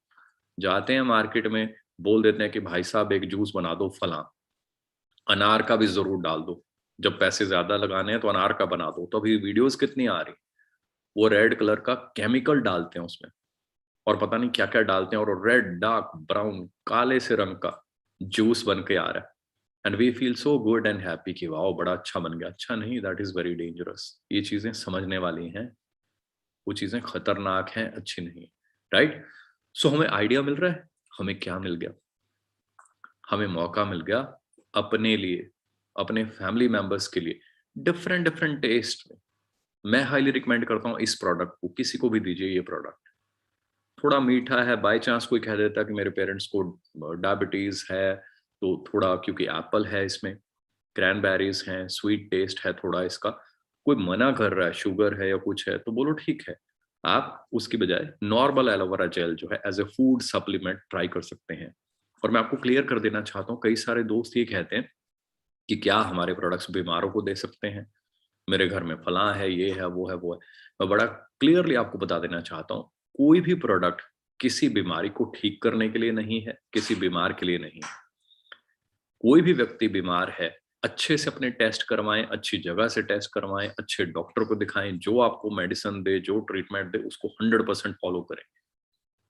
जाते हैं मार्केट में, बोल देते हैं कि भाई साहब एक जूस बना दो फला, अनार का भी जरूर डाल दो, जब पैसे ज्यादा लगाने हैं तो अनार का बना दो। तो अभी वीडियोस कितनी आ रही, वो रेड कलर का केमिकल डालते हैं उसमें, और पता नहीं क्या क्या डालते हैं, और रेड डार्क ब्राउन काले से रंग का जूस बन के आ रहा है। And we feel so good and happy कि वाओ बड़ा अच्छा बन गया। अच्छा नहीं, दैट इज वेरी डेंजरस। ये चीजें समझने वाली हैं, वो चीजें खतरनाक हैं, अच्छी नहीं, राइट। सो हमें आइडिया मिल रहा है, हमें क्या मिल गया, हमें मौका मिल गया अपने लिए, अपने फैमिली मेंबर्स के लिए, डिफरेंट डिफरेंट टेस्ट में। मैं हाईली रिकमेंड करता हूँ इस प्रोडक्ट को, किसी को भी दीजिए ये प्रोडक्ट। थोड़ा मीठा है, बाय चांस कोई कह देता है कि मेरे पेरेंट्स को डायबिटीज है, तो थोड़ा, क्योंकि एप्पल है इसमें, क्रैनबेरीज हैं, स्वीट टेस्ट है थोड़ा इसका, कोई मना कर रहा है शुगर है या कुछ है, तो बोलो ठीक है, आप उसकी बजाय नॉर्मल एलोवेरा जेल जो है as a food supplement try कर सकते हैं। और मैं आपको क्लियर कर देना चाहता हूँ, कई सारे दोस्त ये कहते हैं कि क्या हमारे प्रोडक्ट्स बीमारों को दे सकते हैं, मेरे घर में फलां है, ये है, वो है, वो है। मैं बड़ा क्लियरली आपको बता देना चाहता हूँ, कोई भी प्रोडक्ट किसी बीमारी को ठीक करने के लिए नहीं है, किसी बीमार के लिए नहीं है। कोई भी व्यक्ति बीमार है, अच्छे से अपने टेस्ट करवाएं, अच्छी जगह से टेस्ट करवाएं, अच्छे डॉक्टर को दिखाएं, जो आपको मेडिसिन दे, जो ट्रीटमेंट दे, उसको 100% फॉलो करें।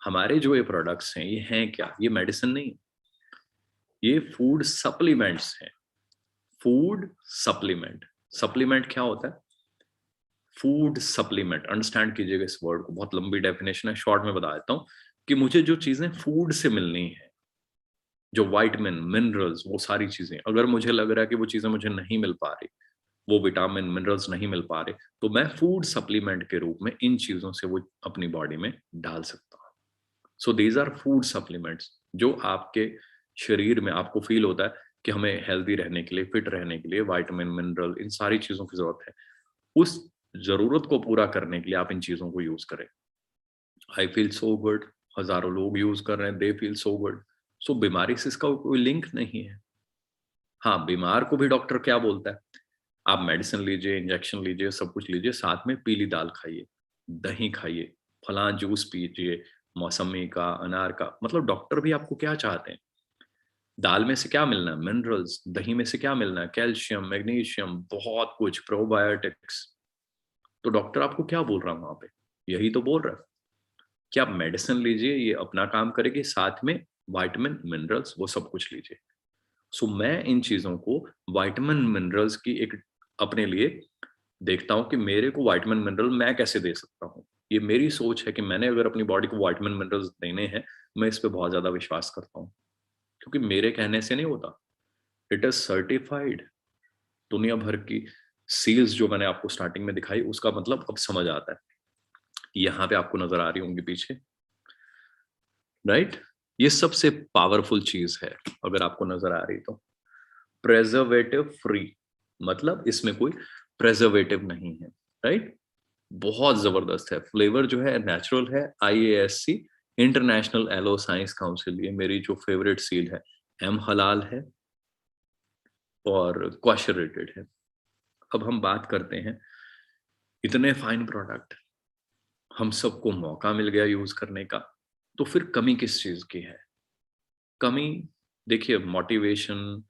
हमारे जो ये प्रोडक्ट्स हैं, ये हैं क्या, ये मेडिसिन नहीं, ये फूड सप्लीमेंट्स हैं। फूड सप्लीमेंट, सप्लीमेंट क्या होता है, फूड सप्लीमेंट, अंडरस्टैंड कीजिएगा इस वर्ड को, बहुत लंबी डेफिनेशन है, शॉर्ट में बता देता हूँ कि मुझे जो चीजें फूड से मिलनी है, जो वाइटामिन मिनरल्स, वो सारी चीजें, अगर मुझे लग रहा है कि वो चीजें मुझे नहीं मिल पा रही, वो विटामिन मिनरल्स नहीं मिल पा रहे, तो मैं फूड सप्लीमेंट के रूप में इन चीजों से वो अपनी बॉडी में डाल सकता हूँ। So these are food supplements, जो आपके शरीर में आपको फील होता है कि हमें हेल्दी रहने के लिए, फिट रहने के लिए वाइटामिन मिनरल इन सारी चीजों की जरूरत है, उस जरूरत को पूरा करने के लिए आप इन चीजों को यूज करें। आई फील सो गुड, हजारों लोग यूज कर रहे हैं, दे फील सो गुड। सो बीमारी से इसका कोई लिंक नहीं है। हाँ, बीमार को भी डॉक्टर क्या बोलता है, आप मेडिसिन लीजिए, इंजेक्शन लीजिए, सब कुछ लीजिए, साथ में पीली दाल खाइए, दही खाइए, फलां जूस पीजिए, मौसमी का, अनार का। मतलब डॉक्टर भी आपको क्या चाहते हैं, दाल में से क्या मिलना है, मिनरल्स, दही में से क्या मिलना है, कैल्शियम, मैग्नीशियम, बहुत कुछ, प्रोबायोटिक्स। तो डॉक्टर आपको क्या बोल रहा है वहां पे, यही तो बोल रहा है कि आप मेडिसिन लीजिए, ये अपना काम करेगी, साथ में विटामिन मिनरल्स वो सब कुछ लीजिए। सो मैं इन चीजों को, विटामिन मिनरल्स की एक अपने लिए देखता हूँ कि मेरे को विटामिन मिनरल मैं कैसे दे सकता हूँ। ये मेरी सोच है कि मैंने अगर अपनी बॉडी को विटामिन मिनरल्स देने हैं, मैं इस पे बहुत ज्यादा विश्वास करता हूँ, क्योंकि मेरे कहने से नहीं होता, इट इज सर्टिफाइड। दुनिया भर की सील्स जो मैंने आपको स्टार्टिंग में दिखाई, उसका मतलब अब समझ आता है। यहाँ पे आपको नजर आ रही होंगी पीछे, राइट। ये सबसे पावरफुल चीज है, अगर आपको नजर आ रही तो, प्रेजर्वेटिव फ्री, मतलब इसमें कोई प्रेजर्वेटिव नहीं है, राइट। बहुत जबरदस्त है, फ्लेवर जो है नेचुरल है, IASC international aloe science council, ये मेरी जो फेवरेट सील है, एम हलाल है और कॉशर रेटेड है। अब हम बात करते हैं, इतने फाइन प्रोडक्ट, हम सबको मौका मिल गया यूज करने का, तो फिर कमी किस चीज की है। कमी, देखिए, मोटिवेशन,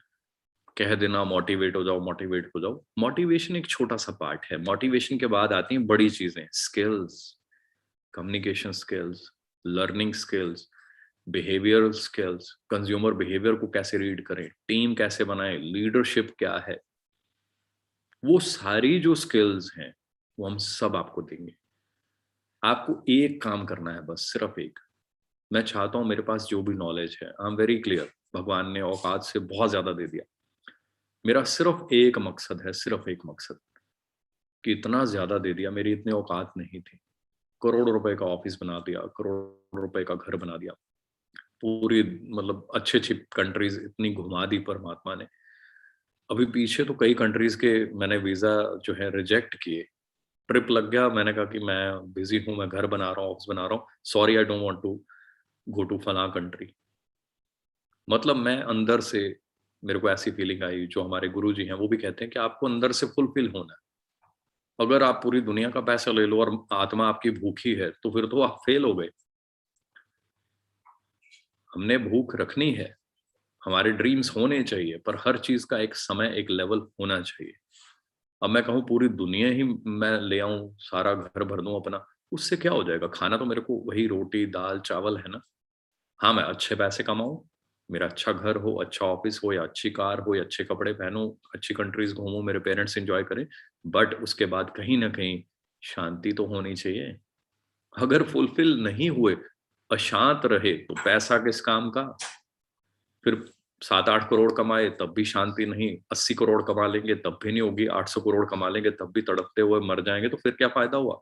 कह देना मोटिवेट हो जाओ, मोटिवेट हो जाओ, मोटिवेशन एक छोटा सा पार्ट है। मोटिवेशन के बाद आती हैं बड़ी चीजें, skills, communication skills, learning skills, behavioural skills, consumer behaviour को कैसे रीड करें, टीम कैसे बनाएं, लीडरशिप क्या है, वो सारी जो स्किल्स हैं वो हम सब आपको देंगे। आपको एक काम करना है, बस सिर्फ एक। मैं चाहता हूं मेरे पास जो भी नॉलेज है, आई एम वेरी क्लियर, भगवान ने औकात से बहुत ज्यादा दे दिया, मेरा सिर्फ एक मकसद है, सिर्फ एक मकसद, कि इतना ज्यादा दे दिया, मेरी इतनी औकात नहीं थी। करोड़ रुपए का ऑफिस बना दिया, करोड़ रुपए का घर बना दिया, पूरी मतलब अच्छी अच्छी कंट्रीज इतनी घुमा दी परमात्मा ने, अभी पीछे तो कई कंट्रीज के मैंने वीजा जो है रिजेक्ट किए, ट्रिप लग गया, मैंने कहा कि मैं बिजी हूँ, मैं घर बना रहा हूँ, ऑफिस बना रहा हूँ, sorry I don't want to go to फला कंट्री। मतलब मैं अंदर से, मेरे को ऐसी फीलिंग आई, जो हमारे गुरुजी हैं वो भी कहते हैं कि आपको अंदर से फुलफिल होना है। अगर आप पूरी दुनिया का पैसा ले लो और आत्मा आपकी भूखी है तो फिर तो आप फेल हो गए। हमने भूख रखनी है, हमारे ड्रीम्स होने चाहिए, पर हर चीज का एक समय, एक लेवल होना चाहिए। अब मैं कहूँ पूरी दुनिया ही मैं ले आऊं, सारा घर भर दूं अपना, उससे क्या हो जाएगा? खाना तो मेरे को वही रोटी दाल चावल है ना। हाँ, मैं अच्छे पैसे कमाऊं, मेरा अच्छा घर हो, अच्छा ऑफिस हो, या अच्छी कार हो, या अच्छे कपड़े पहनूं, अच्छी कंट्रीज घूमूं, मेरे पेरेंट्स एंजॉय करें, बट उसके बाद कहीं ना कहीं शांति तो होनी चाहिए। अगर फुलफिल नहीं हुए, अशांत रहे, तो पैसा किस काम का? फिर 7-8 करोड़ कमाए तब भी शांति नहीं, 80 करोड़ कमा लेंगे तब भी नहीं होगी, 800 करोड़ कमा लेंगे तब भी तड़पते हुए मर जाएंगे, तो फिर क्या फायदा हुआ?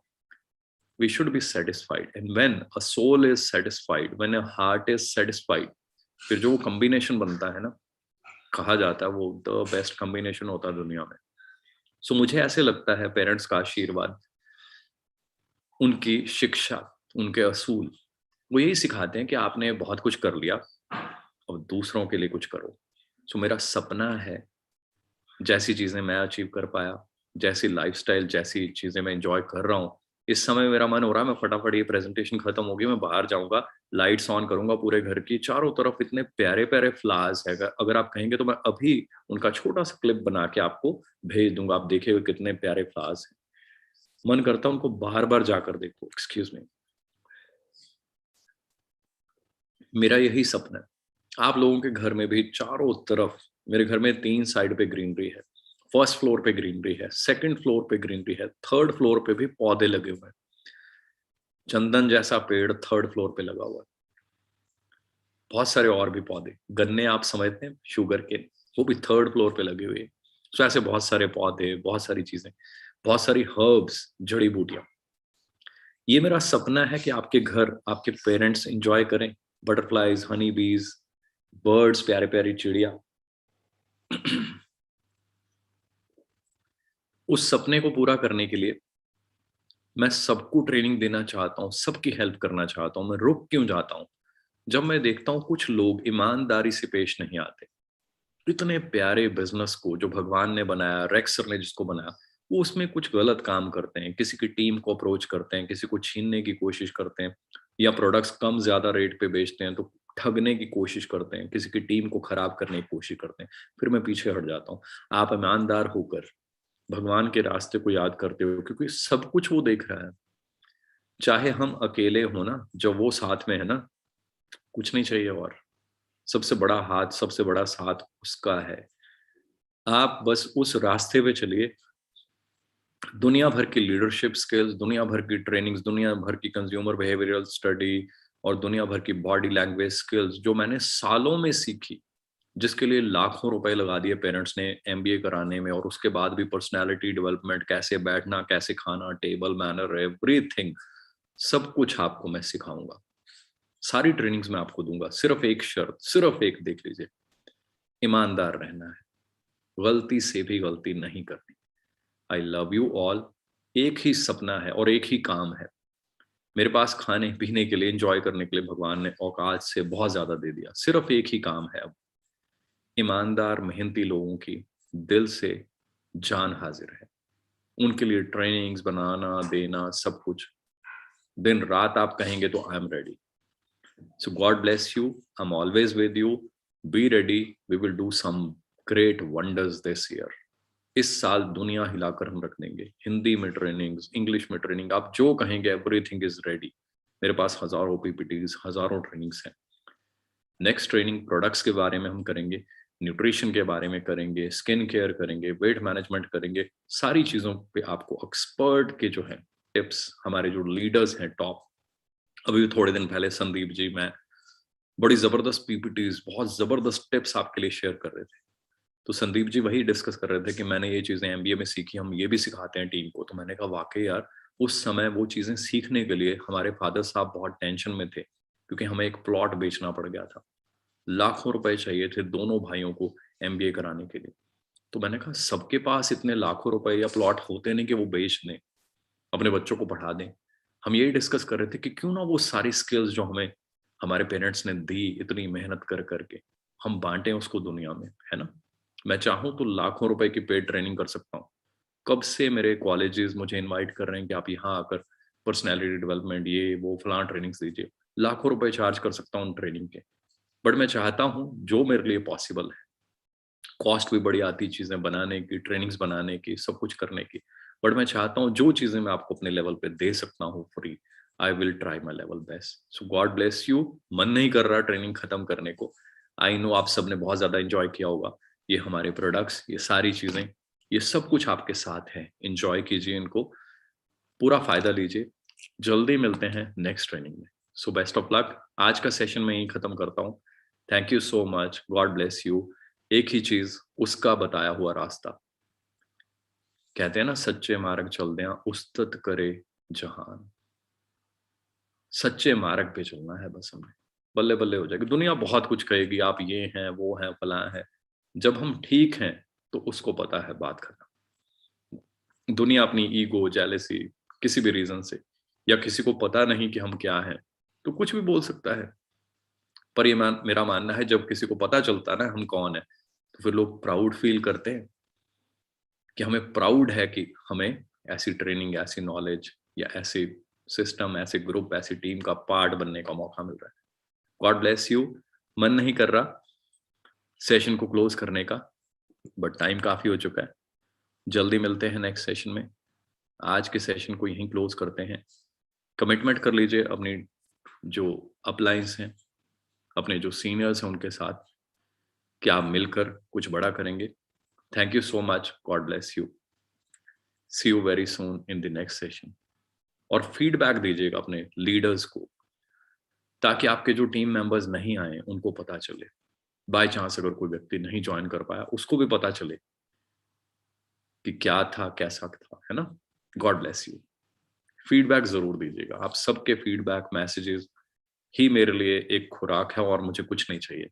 We should be satisfied, and when a soul is satisfied, when a heart is satisfied, फिर जो कॉम्बिनेशन बनता है ना, कहा जाता है वो द बेस्ट कॉम्बिनेशन होता है दुनिया में। सो मुझे ऐसे लगता है पेरेंट्स का आशीर्वाद, उनकी शिक्षा, उनके असूल, वो यही सिखाते हैं कि आपने बहुत कुछ कर लिया, अब दूसरों के लिए कुछ करो। सो मेरा सपना है, जैसी चीजें मैं अचीव कर पाया, जैसी लाइफस्टाइल, जैसी चीजें मैं एंजॉय कर रहा हूँ, इस समय मेरा मन हो रहा है मैं फटाफट, ये प्रेजेंटेशन खत्म होगी, मैं बाहर जाऊंगा, लाइट्स ऑन करूंगा पूरे घर की, चारों तरफ इतने प्यारे प्यारे फ्लावर्स है, अगर आप कहेंगे तो मैं अभी उनका छोटा सा क्लिप बना के आपको भेज दूंगा, आप देखिए कितने प्यारे फ्लावर्स हैं। मन करता है उनको बार बार जाकर देखो। एक्सक्यूज मी, मेरा यही सपना है। आप लोगों के घर में भी चारों तरफ, मेरे घर में 3 साइड पे ग्रीनरी है, फर्स्ट फ्लोर पे ग्रीनरी है, सेकंड फ्लोर पे ग्रीनरी है, थर्ड फ्लोर पे भी पौधे लगे हुए हैं। चंदन जैसा पेड़ थर्ड फ्लोर पे लगा हुआ है, बहुत सारे और भी पौधे, गन्ने आप समझते हैं शुगर के, वो भी थर्ड फ्लोर पे लगे हुए हैं। तो ऐसे बहुत सारे पौधे, बहुत सारी चीजें, बहुत सारी हर्ब्स, जड़ी बूटियां। ये मेरा सपना है कि आपके घर, आपके पेरेंट्स एंजॉय करें, बटरफ्लाईज, हनी बीज, बर्ड्स, प्यारे प्यारी चिड़िया। उस सपने को पूरा करने के लिए मैं सबको ट्रेनिंग देना चाहता हूँ, सबकी हेल्प करना चाहता हूँ। मैं रुक क्यों जाता हूँ? जब मैं देखता हूँ कुछ लोग ईमानदारी से पेश नहीं आते, इतने प्यारे बिजनेस को जो भगवान ने बनाया, रेक्स सर ने जिसको बनाया, वो उसमें कुछ गलत काम करते हैं, किसी की टीम को अप्रोच करते हैं, किसी को छीनने की कोशिश करते हैं, या प्रोडक्ट्स कम ज्यादा रेट पे बेचते हैं तो ठगने की कोशिश करते हैं, किसी की टीम को खराब करने की कोशिश करते हैं, फिर मैं पीछे हट जाता हूँ। आप ईमानदार होकर भगवान के रास्ते को याद करते हो, क्योंकि सब कुछ वो देख रहा है। चाहे हम अकेले हो ना, जब वो साथ में है ना, कुछ नहीं चाहिए और। सबसे बड़ा हाथ, सबसे बड़ा साथ उसका है। आप बस उस रास्ते पे चलिए। दुनिया भर की लीडरशिप स्किल्स, दुनिया भर की ट्रेनिंग्स, दुनिया भर की कंज्यूमर बिहेवियरल स्टडी, और दुनिया भर की बॉडी लैंग्वेज स्किल्स जो मैंने सालों में सीखी, जिसके लिए लाखों रुपए लगा दिए पेरेंट्स ने एमबीए कराने में, और उसके बाद भी पर्सनालिटी डेवलपमेंट, कैसे बैठना, कैसे खाना, टेबल मैनर, एवरीथिंग, सब कुछ आपको मैं सिखाऊंगा। सारी ट्रेनिंग्स मैं आपको दूंगा। सिर्फ एक शर्त, सिर्फ एक, देख लीजिए, ईमानदार रहना है, गलती से भी गलती नहीं करनी। I love you all. एक ही सपना है और एक ही काम है मेरे पास, खाने पीने के लिए, एंजॉय करने के लिए भगवान ने औकात से बहुत ज्यादा दे दिया। सिर्फ एक ही काम है अब, ईमानदार मेहनती लोगों की दिल से जान हाजिर है, उनके लिए ट्रेनिंग्स बनाना, देना, सब कुछ। दिन रात आप कहेंगे तो I am ready. So God bless you, I am always with you, be ready, we will do some great wonders this year. इस साल दुनिया हिलाकर हम रख देंगे। हिंदी में ट्रेनिंग्स, इंग्लिश में ट्रेनिंग, आप जो कहेंगे, एवरीथिंग इज रेडी। मेरे पास हजारों पीपीटीज, हजारों ट्रेनिंग्स हैं। नेक्स्ट ट्रेनिंग प्रोडक्ट्स के बारे में हम करेंगे, न्यूट्रिशन के बारे में करेंगे, स्किन केयर करेंगे, वेट मैनेजमेंट करेंगे, सारी चीजों पे आपको एक्सपर्ट के जो है टिप्स, हमारे जो लीडर्स हैं टॉप, अभी थोड़े दिन पहले संदीप जी, मैं बड़ी जबरदस्त पीपीटीज, बहुत जबरदस्त टिप्स आपके लिए शेयर कर रहे थे। तो संदीप जी वही डिस्कस कर रहे थे कि मैंने ये चीजें एमबीए में सीखी, हम ये भी सिखाते हैं टीम को। तो मैंने कहा वाकई यार, उस समय वो चीजें सीखने के लिए हमारे फादर साहब बहुत टेंशन में थे, क्योंकि हमें एक प्लॉट बेचना पड़ गया था, लाखों रुपए चाहिए थे दोनों भाइयों को एमबीए कराने के लिए। तो मैंने कहा सबके पास इतने लाखों रुपए या प्लॉट होते नहीं कि वो बेच दें, अपने बच्चों को पढ़ा दें। हम यही डिस्कस कर रहे थे कि क्यों ना वो सारी स्किल्स जो हमें हमारे पेरेंट्स ने दी इतनी मेहनत कर करके, हम बांटें उसको दुनिया में, है ना। मैं चाहूँ तो लाखों रुपए की पेड ट्रेनिंग कर सकता हूँ। कब से मेरे कॉलेजेस मुझे इनवाइट कर रहे हैं कि आप यहाँ आकर पर्सनैलिटी डेवलपमेंट ये वो फलां ट्रेनिंग्स दीजिए। लाखों रुपए चार्ज कर सकता हूँ उन ट्रेनिंग के। बट मैं चाहता हूँ जो मेरे लिए पॉसिबल है, कॉस्ट भी बड़ी आती चीजें बनाने की, ट्रेनिंग्स बनाने की, सब कुछ करने की। बट मैं चाहता हूँ जो चीजें मैं आपको अपने लेवल पे दे सकता हूँ free, I will try my level best. So God bless you. मन नहीं कर रहा ट्रेनिंग खत्म करने को। आई नो आप सबने बहुत ज्यादा एंजॉय किया होगा। ये हमारे प्रोडक्ट्स, ये सारी चीजें, ये सब कुछ आपके साथ है। एंजॉय कीजिए इनको, पूरा फायदा लीजिए। जल्दी मिलते हैं नेक्स्ट ट्रेनिंग में। So best of luck. आज का सेशन मैं यही खत्म करता हूँ। Thank you so much, God bless you. एक ही चीज, उसका बताया हुआ रास्ता। कहते हैं ना, सच्चे मार्ग चलदे उस्तत करे जहान। सच्चे मार्ग पे चलना है बस हमें, बल्ले बल्ले हो जाएगी। दुनिया बहुत कुछ कहेगी, आप ये हैं वो हैं फलां है। जब हम ठीक हैं तो उसको पता है, बात खत्म। दुनिया अपनी ईगो, जेलेसी, किसी भी रीजन से, या किसी को पता नहीं कि हम क्या हैं, तो कुछ भी बोल सकता है। पर ये मेरा मानना है, जब किसी को पता चलता है ना हम कौन है, तो फिर लोग प्राउड फील करते हैं कि हमें प्राउड है कि हमें ऐसी ट्रेनिंग, ऐसी नॉलेज या ऐसे सिस्टम, ऐसे ग्रुप, ऐसी टीम का पार्ट बनने का मौका मिल रहा है। God bless you. मन नहीं कर रहा सेशन को क्लोज करने का, बट टाइम काफी हो चुका है। जल्दी मिलते हैं नेक्स्ट सेशन में। आज के सेशन को यहीं क्लोज करते हैं। कमिटमेंट कर लीजिए अपनी जो अपलाइंस हैं, अपने जो सीनियर्स हैं उनके साथ, कि आप मिलकर कुछ बड़ा करेंगे। Thank you so much, God bless you. See you very soon in the next session. और फीडबैक दीजिएगा अपने लीडर्स को, ताकि आपके जो टीम मेंबर्स नहीं आए उनको पता चले। बाय चांस अगर कोई व्यक्ति नहीं ज्वाइन कर पाया, उसको भी पता चले कि क्या था, कैसा था, है ना। God bless you. फीडबैक जरूर दीजिएगा। आप सबके फीडबैक, मैसेजेस ही मेरे लिए एक खुराक है, और मुझे कुछ नहीं चाहिए।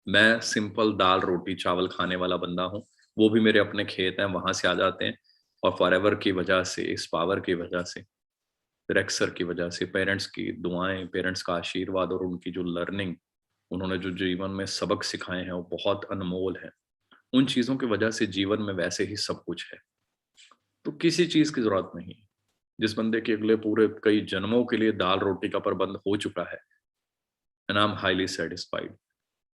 मैं सिंपल दाल रोटी चावल खाने वाला बंदा हूँ। वो भी मेरे अपने खेत हैं, वहां से आ जाते हैं। और फॉरएवर की वजह से, इस पावर की वजह से, रेक्सर की वजह से, पेरेंट्स की दुआएं, पेरेंट्स का आशीर्वाद और उनकी जो लर्निंग, उन्होंने जो जीवन में सबक सिखाए हैं वो बहुत अनमोल है। उन चीजों की वजह से जीवन में वैसे ही सब कुछ है, तो किसी चीज की जरूरत नहीं। जिस बंदे के अगले पूरे कई जन्मों के लिए दाल रोटी का प्रबंध हो चुका है, and I am highly satisfied.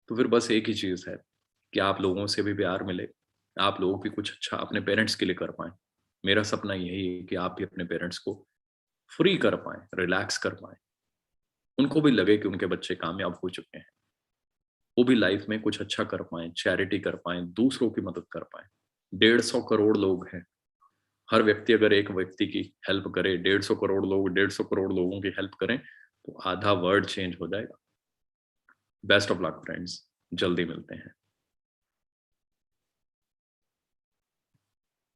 तो फिर बस एक ही चीज है कि आप लोगों से भी प्यार मिले, आप लोग भी कुछ अच्छा अपने पेरेंट्स के लिए कर पाएं। मेरा सपना यही है कि आप भी अपने पेरेंट्स को फ्री कर पाएं, रिलैक्स कर पाएं। उनको भी लगे कि उनके बच्चे कामयाब हो चुके हैं, वो भी लाइफ में कुछ अच्छा कर पाएं, चैरिटी कर पाएं, दूसरों की मदद कर पाएं। 150 करोड़ लोग हैं। हर व्यक्ति अगर एक व्यक्ति की हेल्प करे, 150 करोड़ लोग 150 करोड़ लोगों की हेल्प करें, तो आधा वर्ल्ड चेंज हो जाएगा। बेस्ट ऑफ लक फ्रेंड्स, जल्दी मिलते हैं।